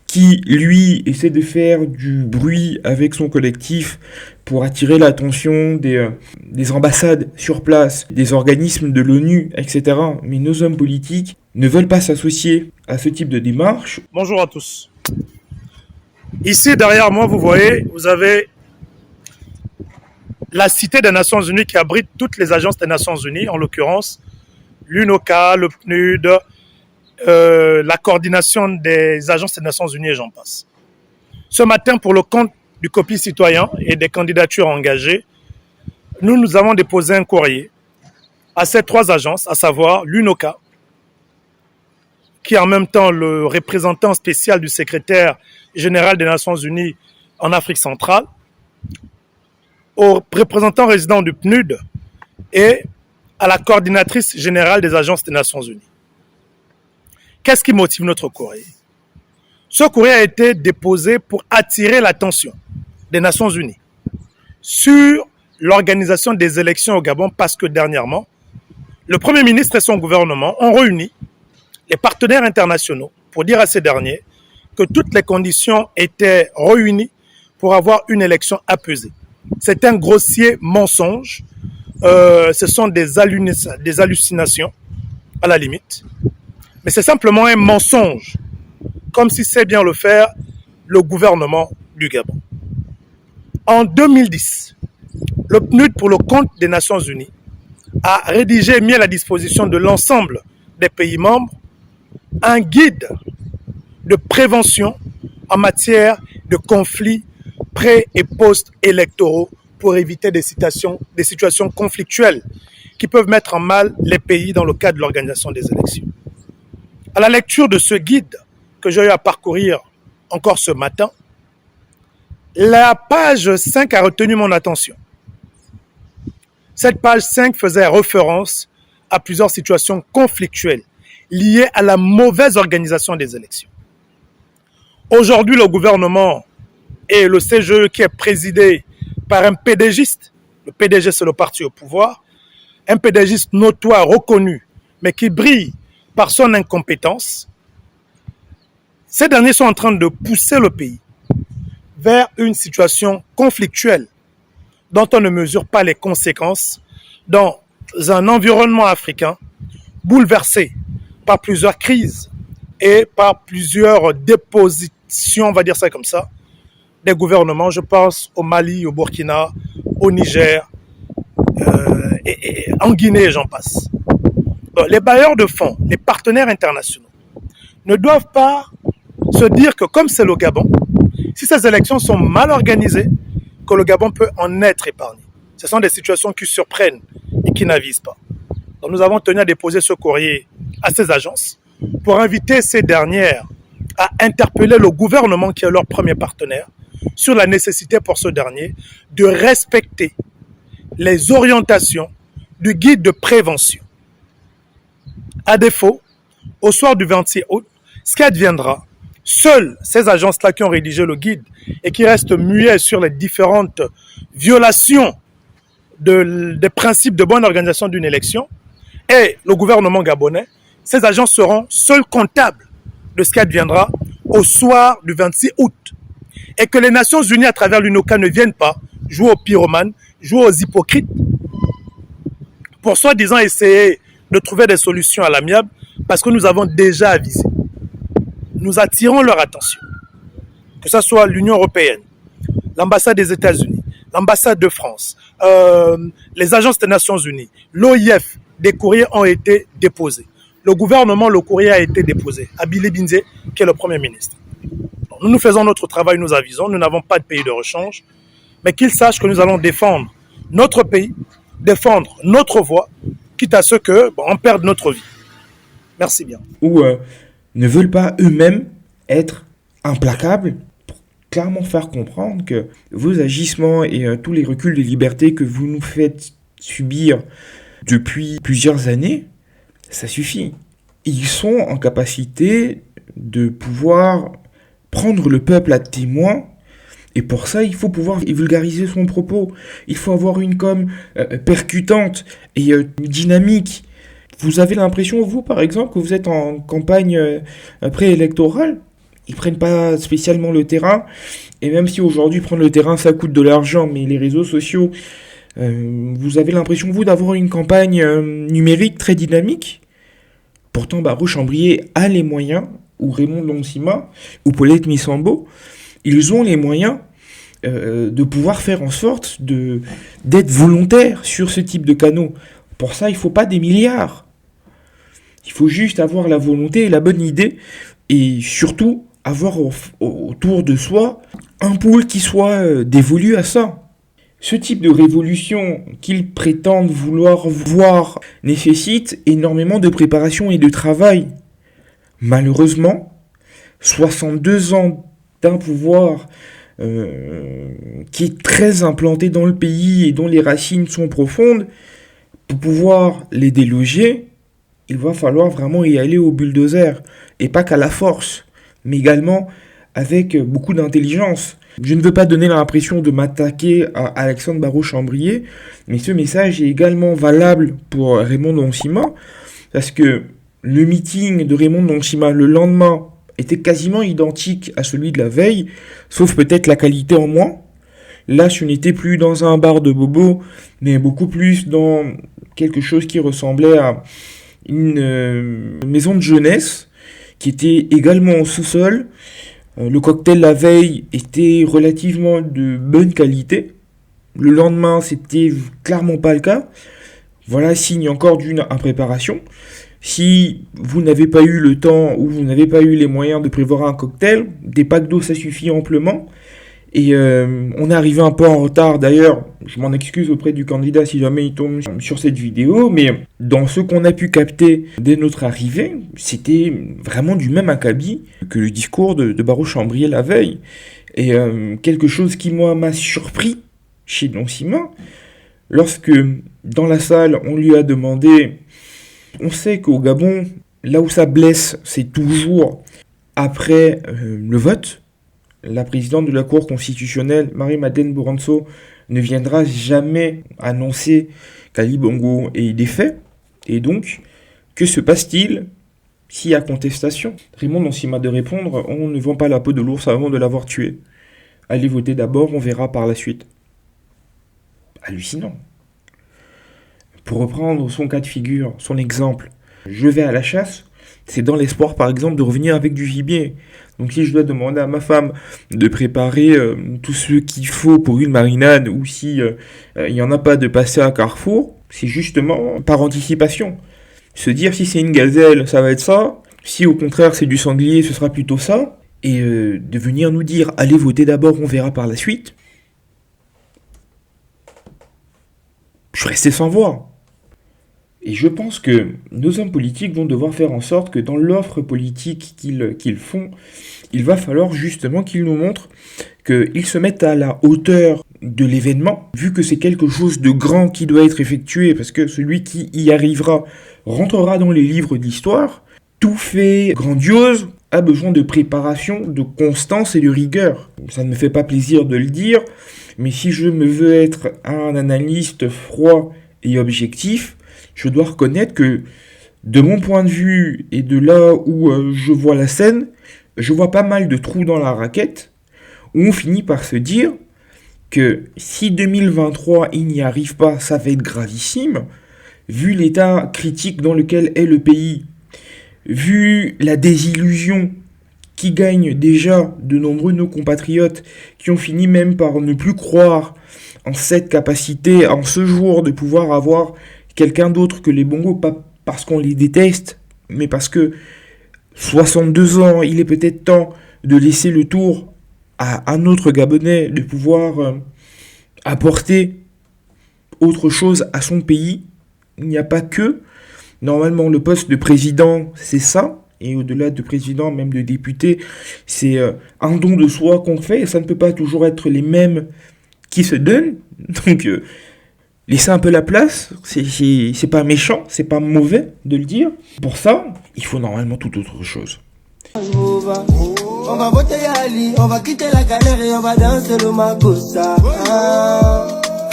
qui, lui, essaie de faire du bruit avec son collectif pour attirer l'attention des ambassades sur place, des organismes de l'ONU, etc. Mais nos hommes politiques ne veulent pas s'associer à ce type de démarche. Bonjour à tous. Ici, derrière moi, vous voyez, vous avez la Cité des Nations Unies qui abrite toutes les agences des Nations Unies, en l'occurrence l'UNOCA, le PNUD, la coordination des agences des Nations Unies et j'en passe. Ce matin, pour le compte du COPIL citoyen et des candidatures engagées, nous avons déposé un courrier à ces trois agences, à savoir l'UNOCA, qui est en même temps le représentant spécial du secrétaire général des Nations Unies en Afrique centrale, au représentant résident du PNUD et à la coordinatrice générale des agences des Nations Unies. Qu'est-ce qui motive notre courrier? Ce courrier a été déposé pour attirer l'attention des Nations Unies sur l'organisation des élections au Gabon parce que dernièrement, le Premier ministre et son gouvernement ont réuni les partenaires internationaux pour dire à ces derniers que toutes les conditions étaient réunies pour avoir une élection apaisée. C'est un grossier mensonge, ce sont des hallucinations à la limite. Mais c'est simplement un mensonge, comme si c'est bien le faire le gouvernement du Gabon. En 2010, le PNUD pour le compte des Nations Unies a rédigé et mis à la disposition de l'ensemble des pays membres un guide de prévention en matière de conflits pré- et post-électoraux pour éviter des situations conflictuelles qui peuvent mettre en mal les pays dans le cadre de l'organisation des élections. À la lecture de ce guide que j'ai eu à parcourir encore ce matin, la page 5 a retenu mon attention. Cette page 5 faisait référence à plusieurs situations conflictuelles liées à la mauvaise organisation des élections. Aujourd'hui, le gouvernement et le CGE qui est présidé par un PDGiste, le PDG c'est le parti au pouvoir, un PDGiste notoire, reconnu, mais qui brille par son incompétence, ces derniers sont en train de pousser le pays vers une situation conflictuelle dont on ne mesure pas les conséquences dans un environnement africain bouleversé par plusieurs crises et par plusieurs dépositions, on va dire ça comme ça, des gouvernements. Je pense au Mali, au Burkina, au Niger, et en Guinée, j'en passe. Donc, les bailleurs de fonds, les partenaires internationaux ne doivent pas se dire que comme c'est le Gabon, si ces élections sont mal organisées, que le Gabon peut en être épargné. Ce sont des situations qui surprennent et qui n'avisent pas. Donc nous avons tenu à déposer ce courrier à ces agences pour inviter ces dernières à interpeller le gouvernement qui est leur premier partenaire sur la nécessité pour ce dernier de respecter les orientations du guide de prévention. À défaut, au soir du 26 août, ce qui adviendra, seules ces agences-là qui ont rédigé le guide et qui restent muets sur les différentes violations des principes de bonne organisation d'une élection et le gouvernement gabonais, ces agences seront seuls comptables de ce qui adviendra au soir du 26 août. Et que les Nations Unies à travers l'UNOCA ne viennent pas jouer aux pyromanes, jouer aux hypocrites pour soi-disant essayer de trouver des solutions à l'amiable parce que nous avons déjà avisé. Nous attirons leur attention, que ce soit l'Union européenne, l'ambassade des États-Unis, l'ambassade de France, les agences des Nations Unies, l'OIF, des courriers ont été déposés. Le gouvernement, le courrier a été déposé à Billy Binze, qui est le Premier ministre. Donc, nous faisons notre travail, nous avisons, nous n'avons pas de pays de rechange, mais qu'ils sachent que nous allons défendre notre pays, défendre notre voix, quitte à ce qu'on perde notre vie. Merci bien. Ou ne veulent pas eux-mêmes être implacables pour clairement faire comprendre que vos agissements et tous les reculs de liberté que vous nous faites subir depuis plusieurs années, ça suffit. Ils sont en capacité de pouvoir prendre le peuple à témoin Et pour ça, il faut pouvoir vulgariser son propos. Il faut avoir une com percutante et dynamique. Vous avez l'impression, vous, par exemple, que vous êtes en campagne préélectorale. Ils prennent pas spécialement le terrain. Et même si aujourd'hui, prendre le terrain, ça coûte de l'argent, mais les réseaux sociaux, vous avez l'impression, vous, d'avoir une campagne numérique très dynamique. Pourtant, Barreau-Chambrier a les moyens, ou Raymond Lonsima, ou Paulette Missambo, ils ont les moyens de pouvoir faire en sorte d'être volontaires sur ce type de canaux. Pour ça, il ne faut pas des milliards. Il faut juste avoir la volonté et la bonne idée, et surtout avoir autour de soi un pôle qui soit dévolu à ça. Ce type de révolution qu'ils prétendent vouloir voir nécessite énormément de préparation et de travail. Malheureusement, 62 ans d'un pouvoir qui est très implanté dans le pays et dont les racines sont profondes, pour pouvoir les déloger, il va falloir vraiment y aller au bulldozer, et pas qu'à la force, mais également avec beaucoup d'intelligence. Je ne veux pas donner l'impression de m'attaquer à Alexandre Barreau-Chambrier, mais ce message est également valable pour Raymond Lonsima, parce que le meeting de Raymond Lonsima le lendemain était quasiment identique à celui de la veille, sauf peut-être la qualité en moins. Là, ce n'était plus dans un bar de bobo, mais beaucoup plus dans quelque chose qui ressemblait à une maison de jeunesse, qui était également au sous-sol. Le cocktail la veille était relativement de bonne qualité. Le lendemain, c'était clairement pas le cas. Voilà, signe encore d'une impréparation. Si vous n'avez pas eu le temps ou vous n'avez pas eu les moyens de prévoir un cocktail, des packs d'eau, ça suffit amplement. Et on est arrivé un peu en retard. D'ailleurs, je m'en excuse auprès du candidat si jamais il tombe sur cette vidéo, mais dans ce qu'on a pu capter dès notre arrivée, c'était vraiment du même acabit que le discours de Barreau-Chambrier la veille. Et quelque chose qui, moi, m'a surpris chez Lonsima, lorsque dans la salle, on lui a demandé... On sait qu'au Gabon, là où ça blesse, c'est toujours après le vote. La présidente de la Cour constitutionnelle, Marie-Madeleine Boranso, ne viendra jamais annoncer qu'Ali Bongo est défait. Et donc, que se passe-t-il s'il y a contestation? Raymond Lonsima de répondre, on ne vend pas la peau de l'ours avant de l'avoir tué. Allez voter d'abord, on verra par la suite. Hallucinant. Pour reprendre son cas de figure, son exemple, je vais à la chasse, c'est dans l'espoir par exemple de revenir avec du gibier. Donc si je dois demander à ma femme de préparer tout ce qu'il faut pour une marinade, ou si il n'y en a pas, de passer à Carrefour, c'est justement par anticipation. Se dire si c'est une gazelle, ça va être ça, si au contraire c'est du sanglier, ce sera plutôt ça, et de venir nous dire allez voter d'abord, on verra par la suite. Je restais sans voix. Et je pense que nos hommes politiques vont devoir faire en sorte que dans l'offre politique qu'ils font, il va falloir justement qu'ils nous montrent qu'ils se mettent à la hauteur de l'événement, vu que c'est quelque chose de grand qui doit être effectué, parce que celui qui y arrivera rentrera dans les livres d'histoire. Tout fait grandiose a besoin de préparation, de constance et de rigueur. Ça ne me fait pas plaisir de le dire, mais si je me veux être un analyste froid et objectif, je dois reconnaître que, de mon point de vue et de là où je vois la scène, je vois pas mal de trous dans la raquette, où on finit par se dire que si 2023 il n'y arrive pas, ça va être gravissime, vu l'état critique dans lequel est le pays, vu la désillusion qui gagne déjà de nombreux de nos compatriotes qui ont fini même par ne plus croire en cette capacité, en ce jour, de pouvoir avoir quelqu'un d'autre que les Bongos, pas parce qu'on les déteste, mais parce que 62 ans, il est peut-être temps de laisser le tour à un autre Gabonais de pouvoir apporter autre chose à son pays. Il n'y a pas que. Normalement, le poste de président, c'est ça. Et au-delà de président, même de député, c'est un don de soi qu'on fait. Et ça ne peut pas toujours être les mêmes qui se donnent. Donc, laisser un peu la place, c'est pas méchant, c'est pas mauvais de le dire. Pour ça, il faut normalement tout autre chose. On va voter Ali, on va quitter la galère et on va danser le Makossa.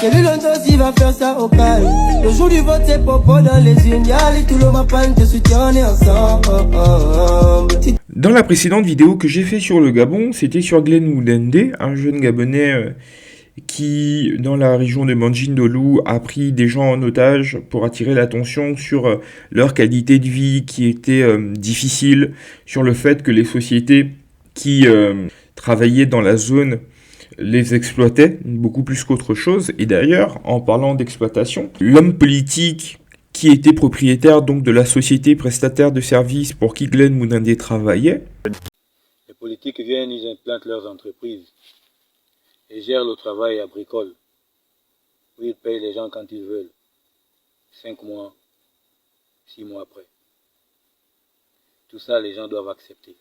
Quel longtemps s'il va faire ça au calme. Le jour du vote c'est popo dans les unes. Yali tout le mapan te soutient, on est ensemble. Dans la précédente vidéo que j'ai fait sur le Gabon, c'était sur Glenn Moudende, un jeune Gabonais qui, dans la région de Mandjindolou, a pris des gens en otage pour attirer l'attention sur leur qualité de vie qui était difficile, sur le fait que les sociétés qui travaillaient dans la zone les exploitaient beaucoup plus qu'autre chose. Et d'ailleurs, en parlant d'exploitation, l'homme politique qui était propriétaire donc de la société prestataire de services pour qui Glenn Moudende travaillait. Les politiques viennent, ils implantent leurs entreprises et gèrent le travail à bricole, où ils payent les gens quand ils veulent, 5 mois, 6 mois après. Tout ça, les gens doivent accepter.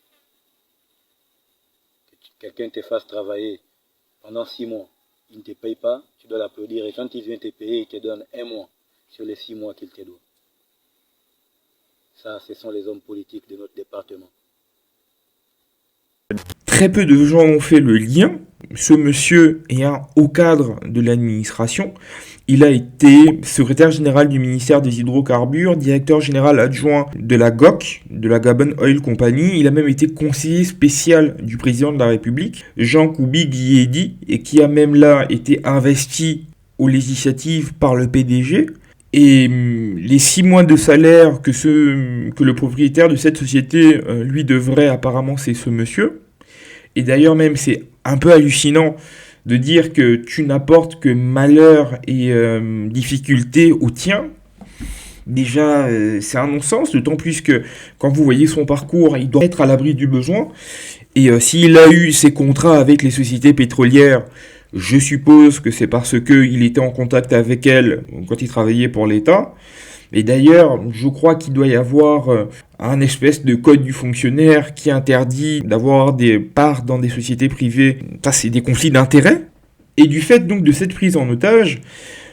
Que quelqu'un te fasse travailler pendant 6 mois, il ne te paye pas, tu dois l'applaudir, et quand il vient te payer, il te donne 1 mois sur les 6 mois qu'il te doit. Ça, ce sont les hommes politiques de notre département. Très peu de gens ont fait le lien. Ce monsieur est un haut cadre de l'administration. Il a été secrétaire général du ministère des Hydrocarbures, directeur général adjoint de la GOC, de la Gabon Oil Company. Il a même été conseiller spécial du président de la République, Jean Koubi Guiedi, et qui a même là été investi aux législatives par le PDG. Et les 6 mois de salaire que le propriétaire de cette société lui devrait apparemment, c'est ce monsieur. Et d'ailleurs même, c'est un peu hallucinant de dire que tu n'apportes que malheur et difficulté au tien. Déjà, c'est un non-sens, d'autant plus que quand vous voyez son parcours, il doit être à l'abri du besoin. Et s'il a eu ses contrats avec les sociétés pétrolières, je suppose que c'est parce qu'il était en contact avec elles quand il travaillait pour l'État. Et d'ailleurs, je crois qu'il doit y avoir un espèce de code du fonctionnaire qui interdit d'avoir des parts dans des sociétés privées. Ça, c'est des conflits d'intérêts. Et du fait donc de cette prise en otage,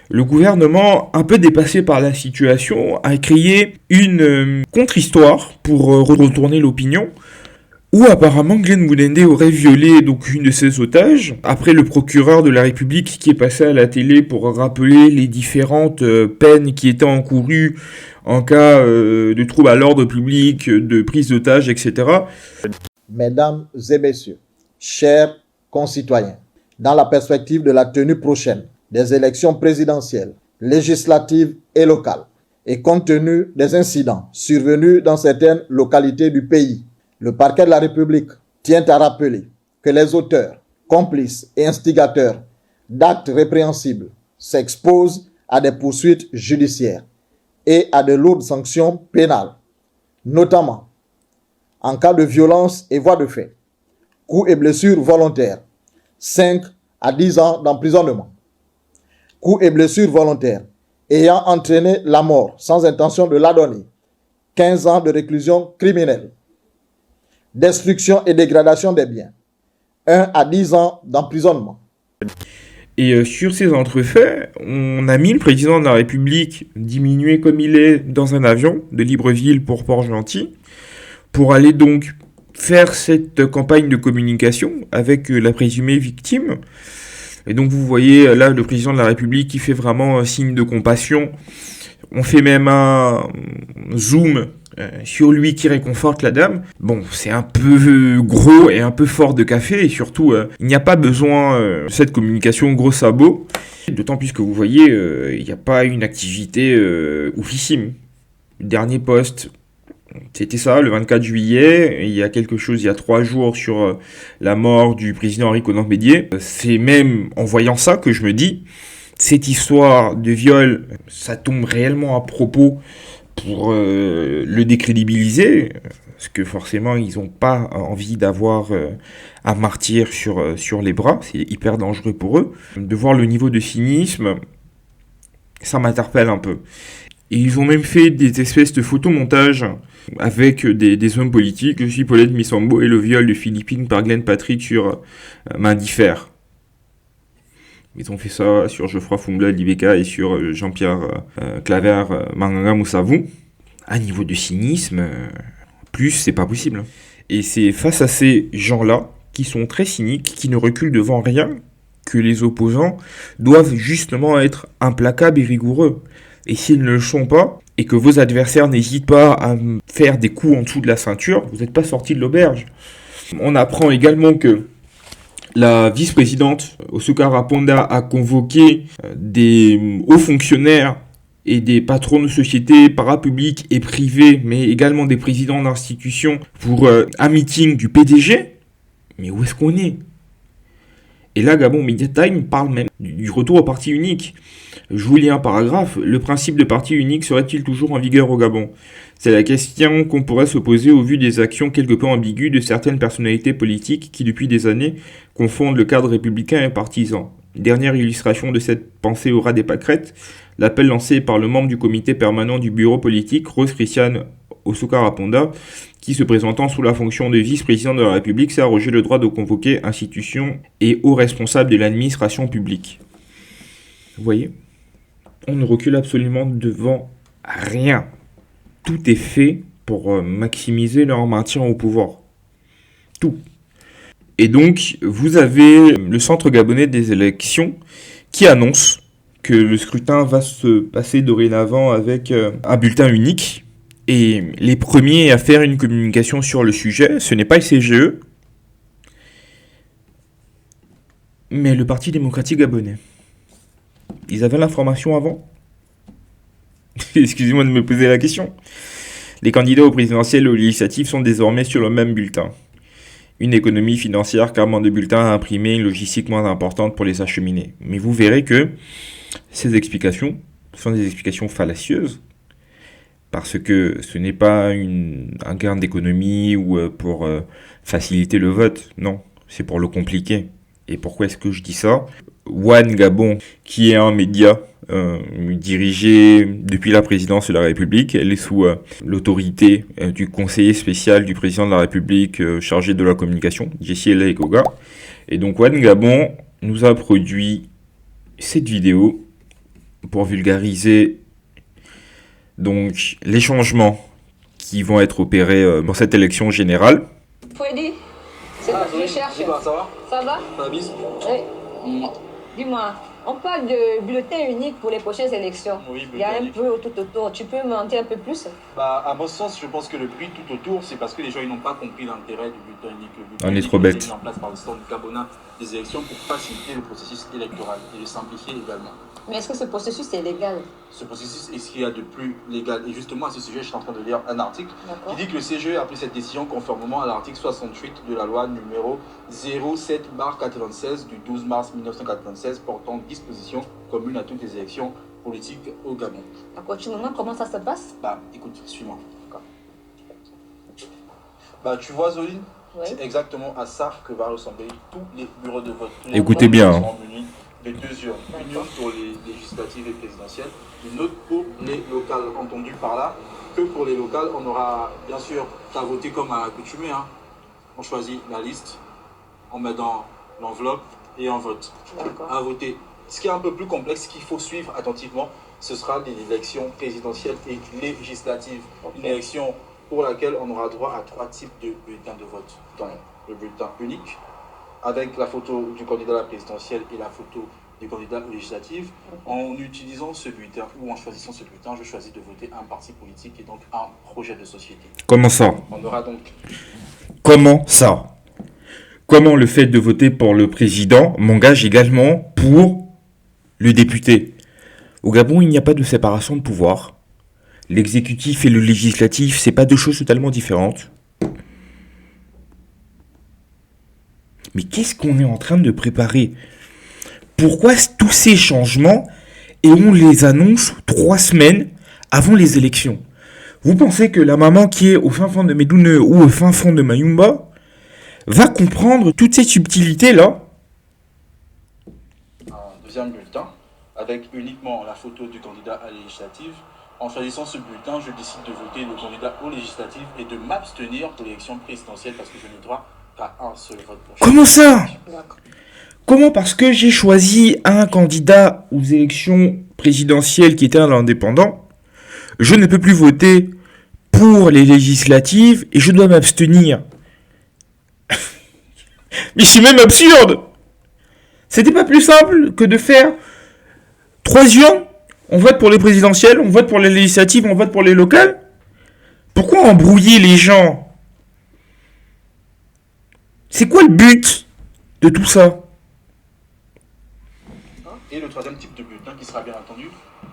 le gouvernement, un peu dépassé par la situation, a créé une contre-histoire pour retourner l'opinion, où apparemment Glenn Moudende aurait violé donc une de ses otages. Après, le procureur de la République qui est passé à la télé pour rappeler les différentes peines qui étaient encourues en cas de trouble à l'ordre public, de prise d'otage, etc. Mesdames et messieurs, chers concitoyens, dans la perspective de la tenue prochaine des élections présidentielles, législatives et locales, et compte tenu des incidents survenus dans certaines localités du pays, le parquet de la République tient à rappeler que les auteurs, complices et instigateurs d'actes répréhensibles s'exposent à des poursuites judiciaires et à de lourdes sanctions pénales, notamment en cas de violence et voies de fait, coups et blessures volontaires, 5 à 10 ans d'emprisonnement, coups et blessures volontaires ayant entraîné la mort sans intention de la donner, 15 ans de réclusion criminelle, destruction et dégradation des biens, 1 à 10 ans d'emprisonnement. Et sur ces entrefaits, on a mis le président de la République diminué comme il est dans un avion de Libreville pour Port-Gentil, pour aller donc faire cette campagne de communication avec la présumée victime. Et donc vous voyez là le président de la République qui fait vraiment un signe de compassion. On fait même un zoom sur lui qui réconforte la dame. Bon, c'est un peu gros et un peu fort de café, et surtout, il n'y a pas besoin de cette communication gros sabot, d'autant plus que vous voyez, il n'y a pas une activité oufissime. Le dernier post, c'était ça, le 24 juillet, et il y a quelque chose, il y a 3 jours, sur la mort du président Henri Konan-Bédié. C'est même en voyant ça que je me dis, cette histoire de viol, ça tombe réellement à propos pour le décrédibiliser, parce que forcément ils n'ont pas envie d'avoir un martyr sur les bras, c'est hyper dangereux pour eux. De voir le niveau de cynisme, ça m'interpelle un peu. Et ils ont même fait des espèces de photomontages avec des hommes politiques, je suis Paulette Missambo et le viol de Philippine par Glenn Patrick sur Mindifère. Ils ont fait ça sur Geoffroy Fumbla Libeka et sur Jean-Pierre Claver Manganga Moussavou. À niveau de cynisme, plus c'est pas possible. Et c'est face à ces gens-là, qui sont très cyniques, qui ne reculent devant rien, que les opposants doivent justement être implacables et rigoureux. Et s'ils ne le sont pas, et que vos adversaires n'hésitent pas à faire des coups en dessous de la ceinture, vous n'êtes pas sorti de l'auberge. On apprend également que la vice-présidente Osukara Ponda a convoqué des hauts fonctionnaires et des patrons de sociétés parapubliques et privées, mais également des présidents d'institutions pour un meeting du PDG. Mais où est-ce qu'on est ? Et là, Gabon Media Time parle même du retour au parti unique. Je vous lis un paragraphe. Le principe de parti unique serait-il toujours en vigueur au Gabon ? C'est la question qu'on pourrait se poser au vu des actions quelque peu ambiguës de certaines personnalités politiques qui, depuis des années, confondent le cadre républicain et partisan. Dernière illustration de cette pensée au ras des pâquerettes, l'appel lancé par le membre du comité permanent du bureau politique, Rose Christiane Osukara Ponda, qui, se présentant sous la fonction de vice-président de la République, s'est arrogé le droit de convoquer institutions et hauts responsables de l'administration publique. Vous voyez ? On ne recule absolument devant rien. Tout est fait pour maximiser leur maintien au pouvoir. Tout. Et donc, vous avez le Centre gabonais des élections qui annonce que le scrutin va se passer dorénavant avec un bulletin unique. Et les premiers à faire une communication sur le sujet, ce n'est pas le CGE, mais le Parti démocratique gabonais. Ils avaient l'information avant ? Excusez-moi de me poser la question. Les candidats aux présidentielles et aux législatives sont désormais sur le même bulletin. Une économie financière car moins de bulletins à imprimer, une logistique moins importante pour les acheminer. Mais vous verrez que ces explications sont des explications fallacieuses. Parce que ce n'est pas un gain d'économie ou pour faciliter le vote. Non, c'est pour le compliquer. Et pourquoi est-ce que je dis ça ? One Gabon, qui est un média dirigé depuis la présidence de la République, elle est sous l'autorité du conseiller spécial du président de la République chargé de la communication, Jessie Elekoga. Et donc One Gabon nous a produit cette vidéo pour vulgariser donc les changements qui vont être opérés dans cette élection générale. Freddy, c'est toi que je cherche. Ça va ? Ça va ? Oui. Dis-moi, on parle de bulletin unique pour les prochaines élections. Oui, il y a un peu tout autour. Tu peux m'en dire un peu plus ? À mon sens, je pense que le bruit tout autour, c'est parce que les gens n'ont pas compris l'intérêt du bulletin unique. Le bulletin On est trop bête. mis en place par le système gabonais des élections pour faciliter le processus électoral et le simplifier également. Mais est-ce que ce processus est légal ? Ce processus est ce qu'il y a de plus légal. Et justement, à ce sujet, je suis en train de lire un article qui dit que le CGE a pris cette décision conformément à l'article 68 de la loi numéro 07/96 du 12 mars 1996 portant disposition commune à toutes les élections politiques au Gabon. D'accord, tu me montres comment ça se passe ? Écoute, suis-moi. Tu vois, Zoline, c'est exactement à ça que va ressembler tous les bureaux de vote. Écoutez bien. Sont munis de deux urnes. Une urne pour les législatives et présidentielles, une autre pour les locales. Entendu par là que pour les locales, on aura bien sûr qu'à voter comme à l'accoutumée. On choisit la liste, on met dans l'enveloppe et on vote. À voter. Ce qui est un peu plus complexe, qu'il faut suivre attentivement, ce sera les élections présidentielles et législatives. Une élection pour laquelle on aura droit à 3 types de bulletins de vote. Donc, le bulletin unique, avec la photo du candidat à la présidentielle et la photo du candidat aux législatives. En utilisant ce bulletin ou en choisissant ce bulletin, je choisis de voter un parti politique et donc un projet de société. Comment ça ? On aura donc... Comment ça ? Comment le fait de voter pour le président m'engage également pour le député ? Au Gabon, il n'y a pas de séparation de pouvoir. L'exécutif et le législatif, c'est pas deux choses totalement différentes. Mais qu'est-ce qu'on est en train de préparer ? Pourquoi tous ces changements et on les annonce 3 semaines avant les élections ? Vous pensez que la maman qui est au fin fond de Médoune ou au fin fond de Mayumba va comprendre toutes ces subtilités-là ? Un deuxième bulletin avec uniquement la photo du candidat à la législative. En choisissant ce bulletin, je décide de voter le candidat aux législatives et de m'abstenir pour l'élection présidentielle parce que je n'ai droit qu'à un seul vote. Comment ça ? Comment, parce que j'ai choisi un candidat aux élections présidentielles qui était un indépendant, je ne peux plus voter pour les législatives et je dois m'abstenir ? Mais c'est même absurde. C'était pas plus simple que de faire 3 urnes, on vote pour les présidentielles, on vote pour les législatives, on vote pour les locales. Pourquoi embrouiller les gens? C'est quoi le but de tout ça? Et le troisième type de bulletin qui sera bien entendu,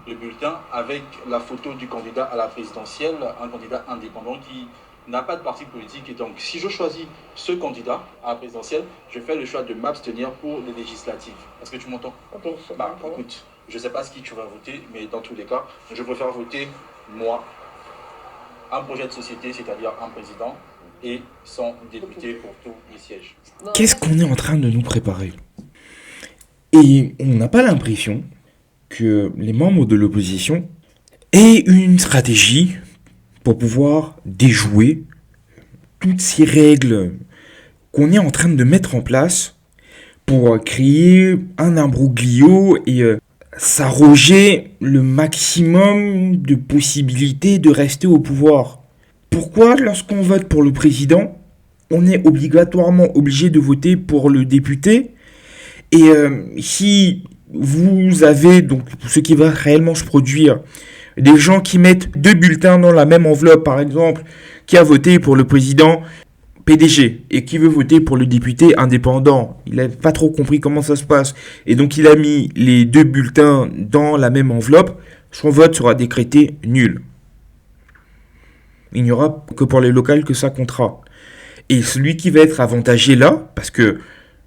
le bulletin avec la photo du candidat à la présidentielle, un candidat indépendant qui n'a pas de parti politique. Et donc, si je choisis ce candidat à la présidentielle, je fais le choix de m'abstenir pour les législatives. Est-ce que tu m'entends? Ok, Bah, écoute, je ne sais pas ce qui tu vas voter, mais dans tous les cas, je préfère voter, moi, un projet de société, c'est-à-dire un président, et son député pour tous les sièges. Qu'est-ce qu'on est en train de nous préparer? Et on n'a pas l'impression que les membres de l'opposition aient une stratégie pour pouvoir déjouer toutes ces règles qu'on est en train de mettre en place pour créer un imbroglio et s'arroger le maximum de possibilités de rester au pouvoir. Pourquoi, lorsqu'on vote pour le président, on est obligatoirement obligé de voter pour le député? Et si vous avez, donc ce qui va réellement se produire, des gens qui mettent 2 bulletins dans la même enveloppe, par exemple, qui a voté pour le président PDG et qui veut voter pour le député indépendant, il n'a pas trop compris comment ça se passe, et donc il a mis les 2 bulletins dans la même enveloppe, son vote sera décrété nul. Il n'y aura que pour les locales que ça comptera. Et celui qui va être avantagé là, parce que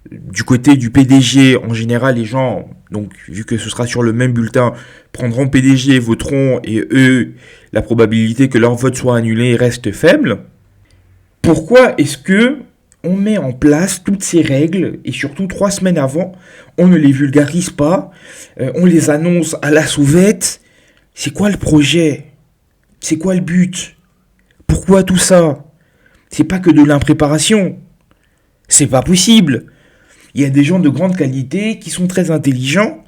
du côté du PDG, en général, les gens, donc vu que ce sera sur le même bulletin, prendront PDG, voteront, et eux, la probabilité que leur vote soit annulé reste faible. Pourquoi est-ce que on met en place toutes ces règles, et surtout 3 semaines avant, on ne les vulgarise pas, on les annonce à la sauvette? C'est quoi le projet? C'est quoi le but? Pourquoi tout ça? C'est pas que de l'impréparation. C'est pas possible. Il y a des gens de grande qualité qui sont très intelligents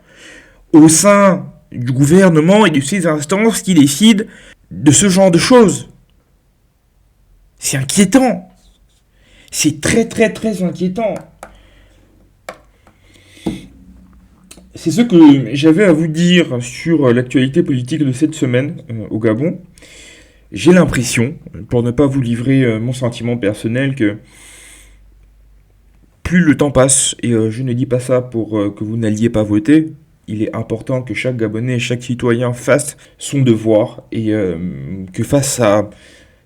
au sein du gouvernement et de ces instances qui décident de ce genre de choses. C'est inquiétant. C'est très très très inquiétant. C'est ce que j'avais à vous dire sur l'actualité politique de cette semaine au Gabon. J'ai l'impression, pour ne pas vous livrer mon sentiment personnel, que plus le temps passe, et je ne dis pas ça pour que vous n'alliez pas voter, il est important que chaque Gabonais, chaque citoyen fasse son devoir, et que face à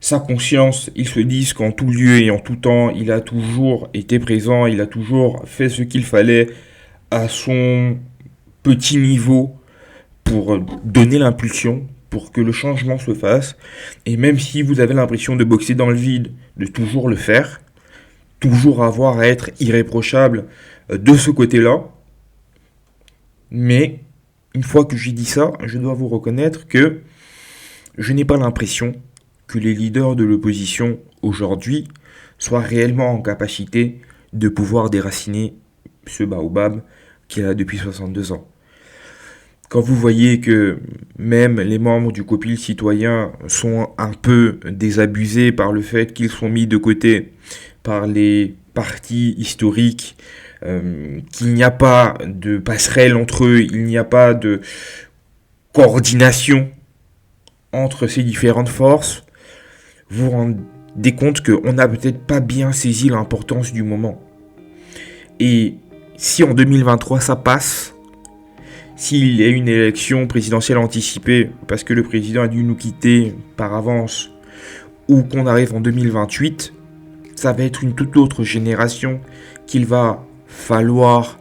sa conscience, il se dise qu'en tout lieu et en tout temps, il a toujours été présent, il a toujours fait ce qu'il fallait à son petit niveau pour donner l'impulsion, pour que le changement se fasse. Et même si vous avez l'impression de boxer dans le vide, de toujours le faire, toujours avoir à être irréprochable de ce côté-là. Mais, une fois que j'ai dit ça, je dois vous reconnaître que je n'ai pas l'impression que les leaders de l'opposition aujourd'hui soient réellement en capacité de pouvoir déraciner ce baobab qu'il a depuis 62 ans. Quand vous voyez que même les membres du COPIL citoyen sont un peu désabusés par le fait qu'ils sont mis de côté par les partis historiques, qu'il n'y a pas de passerelle entre eux, il n'y a pas de coordination entre ces différentes forces, vous vous rendez compte qu'on n'a peut-être pas bien saisi l'importance du moment. Et si en 2023 ça passe, s'il y a une élection présidentielle anticipée parce que le président a dû nous quitter par avance, ou qu'on arrive en 2028, ça va être une toute autre génération qu'il va falloir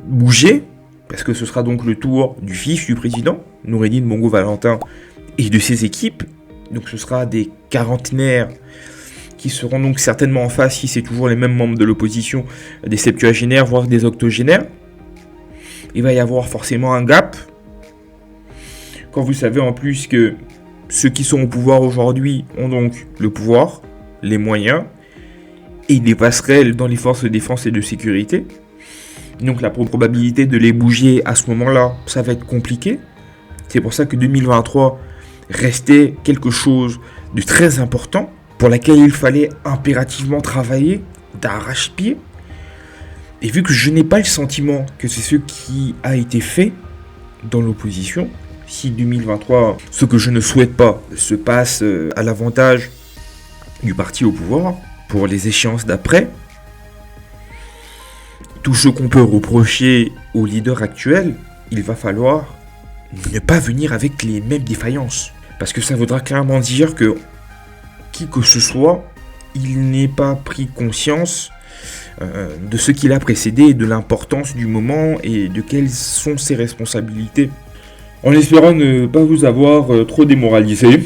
bouger, parce que ce sera donc le tour du fils du président, Noureddine Bongo-Valentin, et de ses équipes. Donc ce sera des quarantenaires qui seront donc certainement en face, si c'est toujours les mêmes membres de l'opposition, des septuagénaires, voire des octogénaires. Il va y avoir forcément un gap. Quand vous savez en plus que ceux qui sont au pouvoir aujourd'hui ont donc le pouvoir, les moyens, et des passerelles dans les forces de défense et de sécurité. Donc la probabilité de les bouger à ce moment-là, ça va être compliqué. C'est pour ça que 2023 restait quelque chose de très important, pour laquelle il fallait impérativement travailler d'arrache-pied, Et vu que je n'ai pas le sentiment que c'est ce qui a été fait dans l'opposition, si 2023, ce que je ne souhaite pas, se passe à l'avantage du parti au pouvoir, pour les échéances d'après, tout ce qu'on peut reprocher au leader actuel, il va falloir ne pas venir avec les mêmes défaillances. Parce que ça voudra clairement dire que qui que ce soit, il n'ait pas pris conscience de ce qu'il a précédé, de l'importance du moment et de quelles sont ses responsabilités. En espérant ne pas vous avoir trop démoralisé,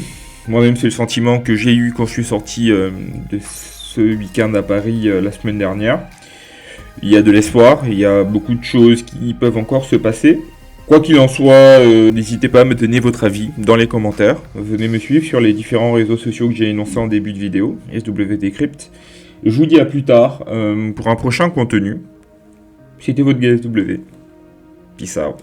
moi-même c'est le sentiment que j'ai eu quand je suis sorti de ce week-end à Paris la semaine dernière. Il y a de l'espoir, il y a beaucoup de choses qui peuvent encore se passer. Quoi qu'il en soit, n'hésitez pas à me donner votre avis dans les commentaires. Venez me suivre sur les différents réseaux sociaux que j'ai énoncés en début de vidéo, SW Decrypt. Je vous dis à plus tard pour un prochain contenu. C'était votre gars SW. Peace out.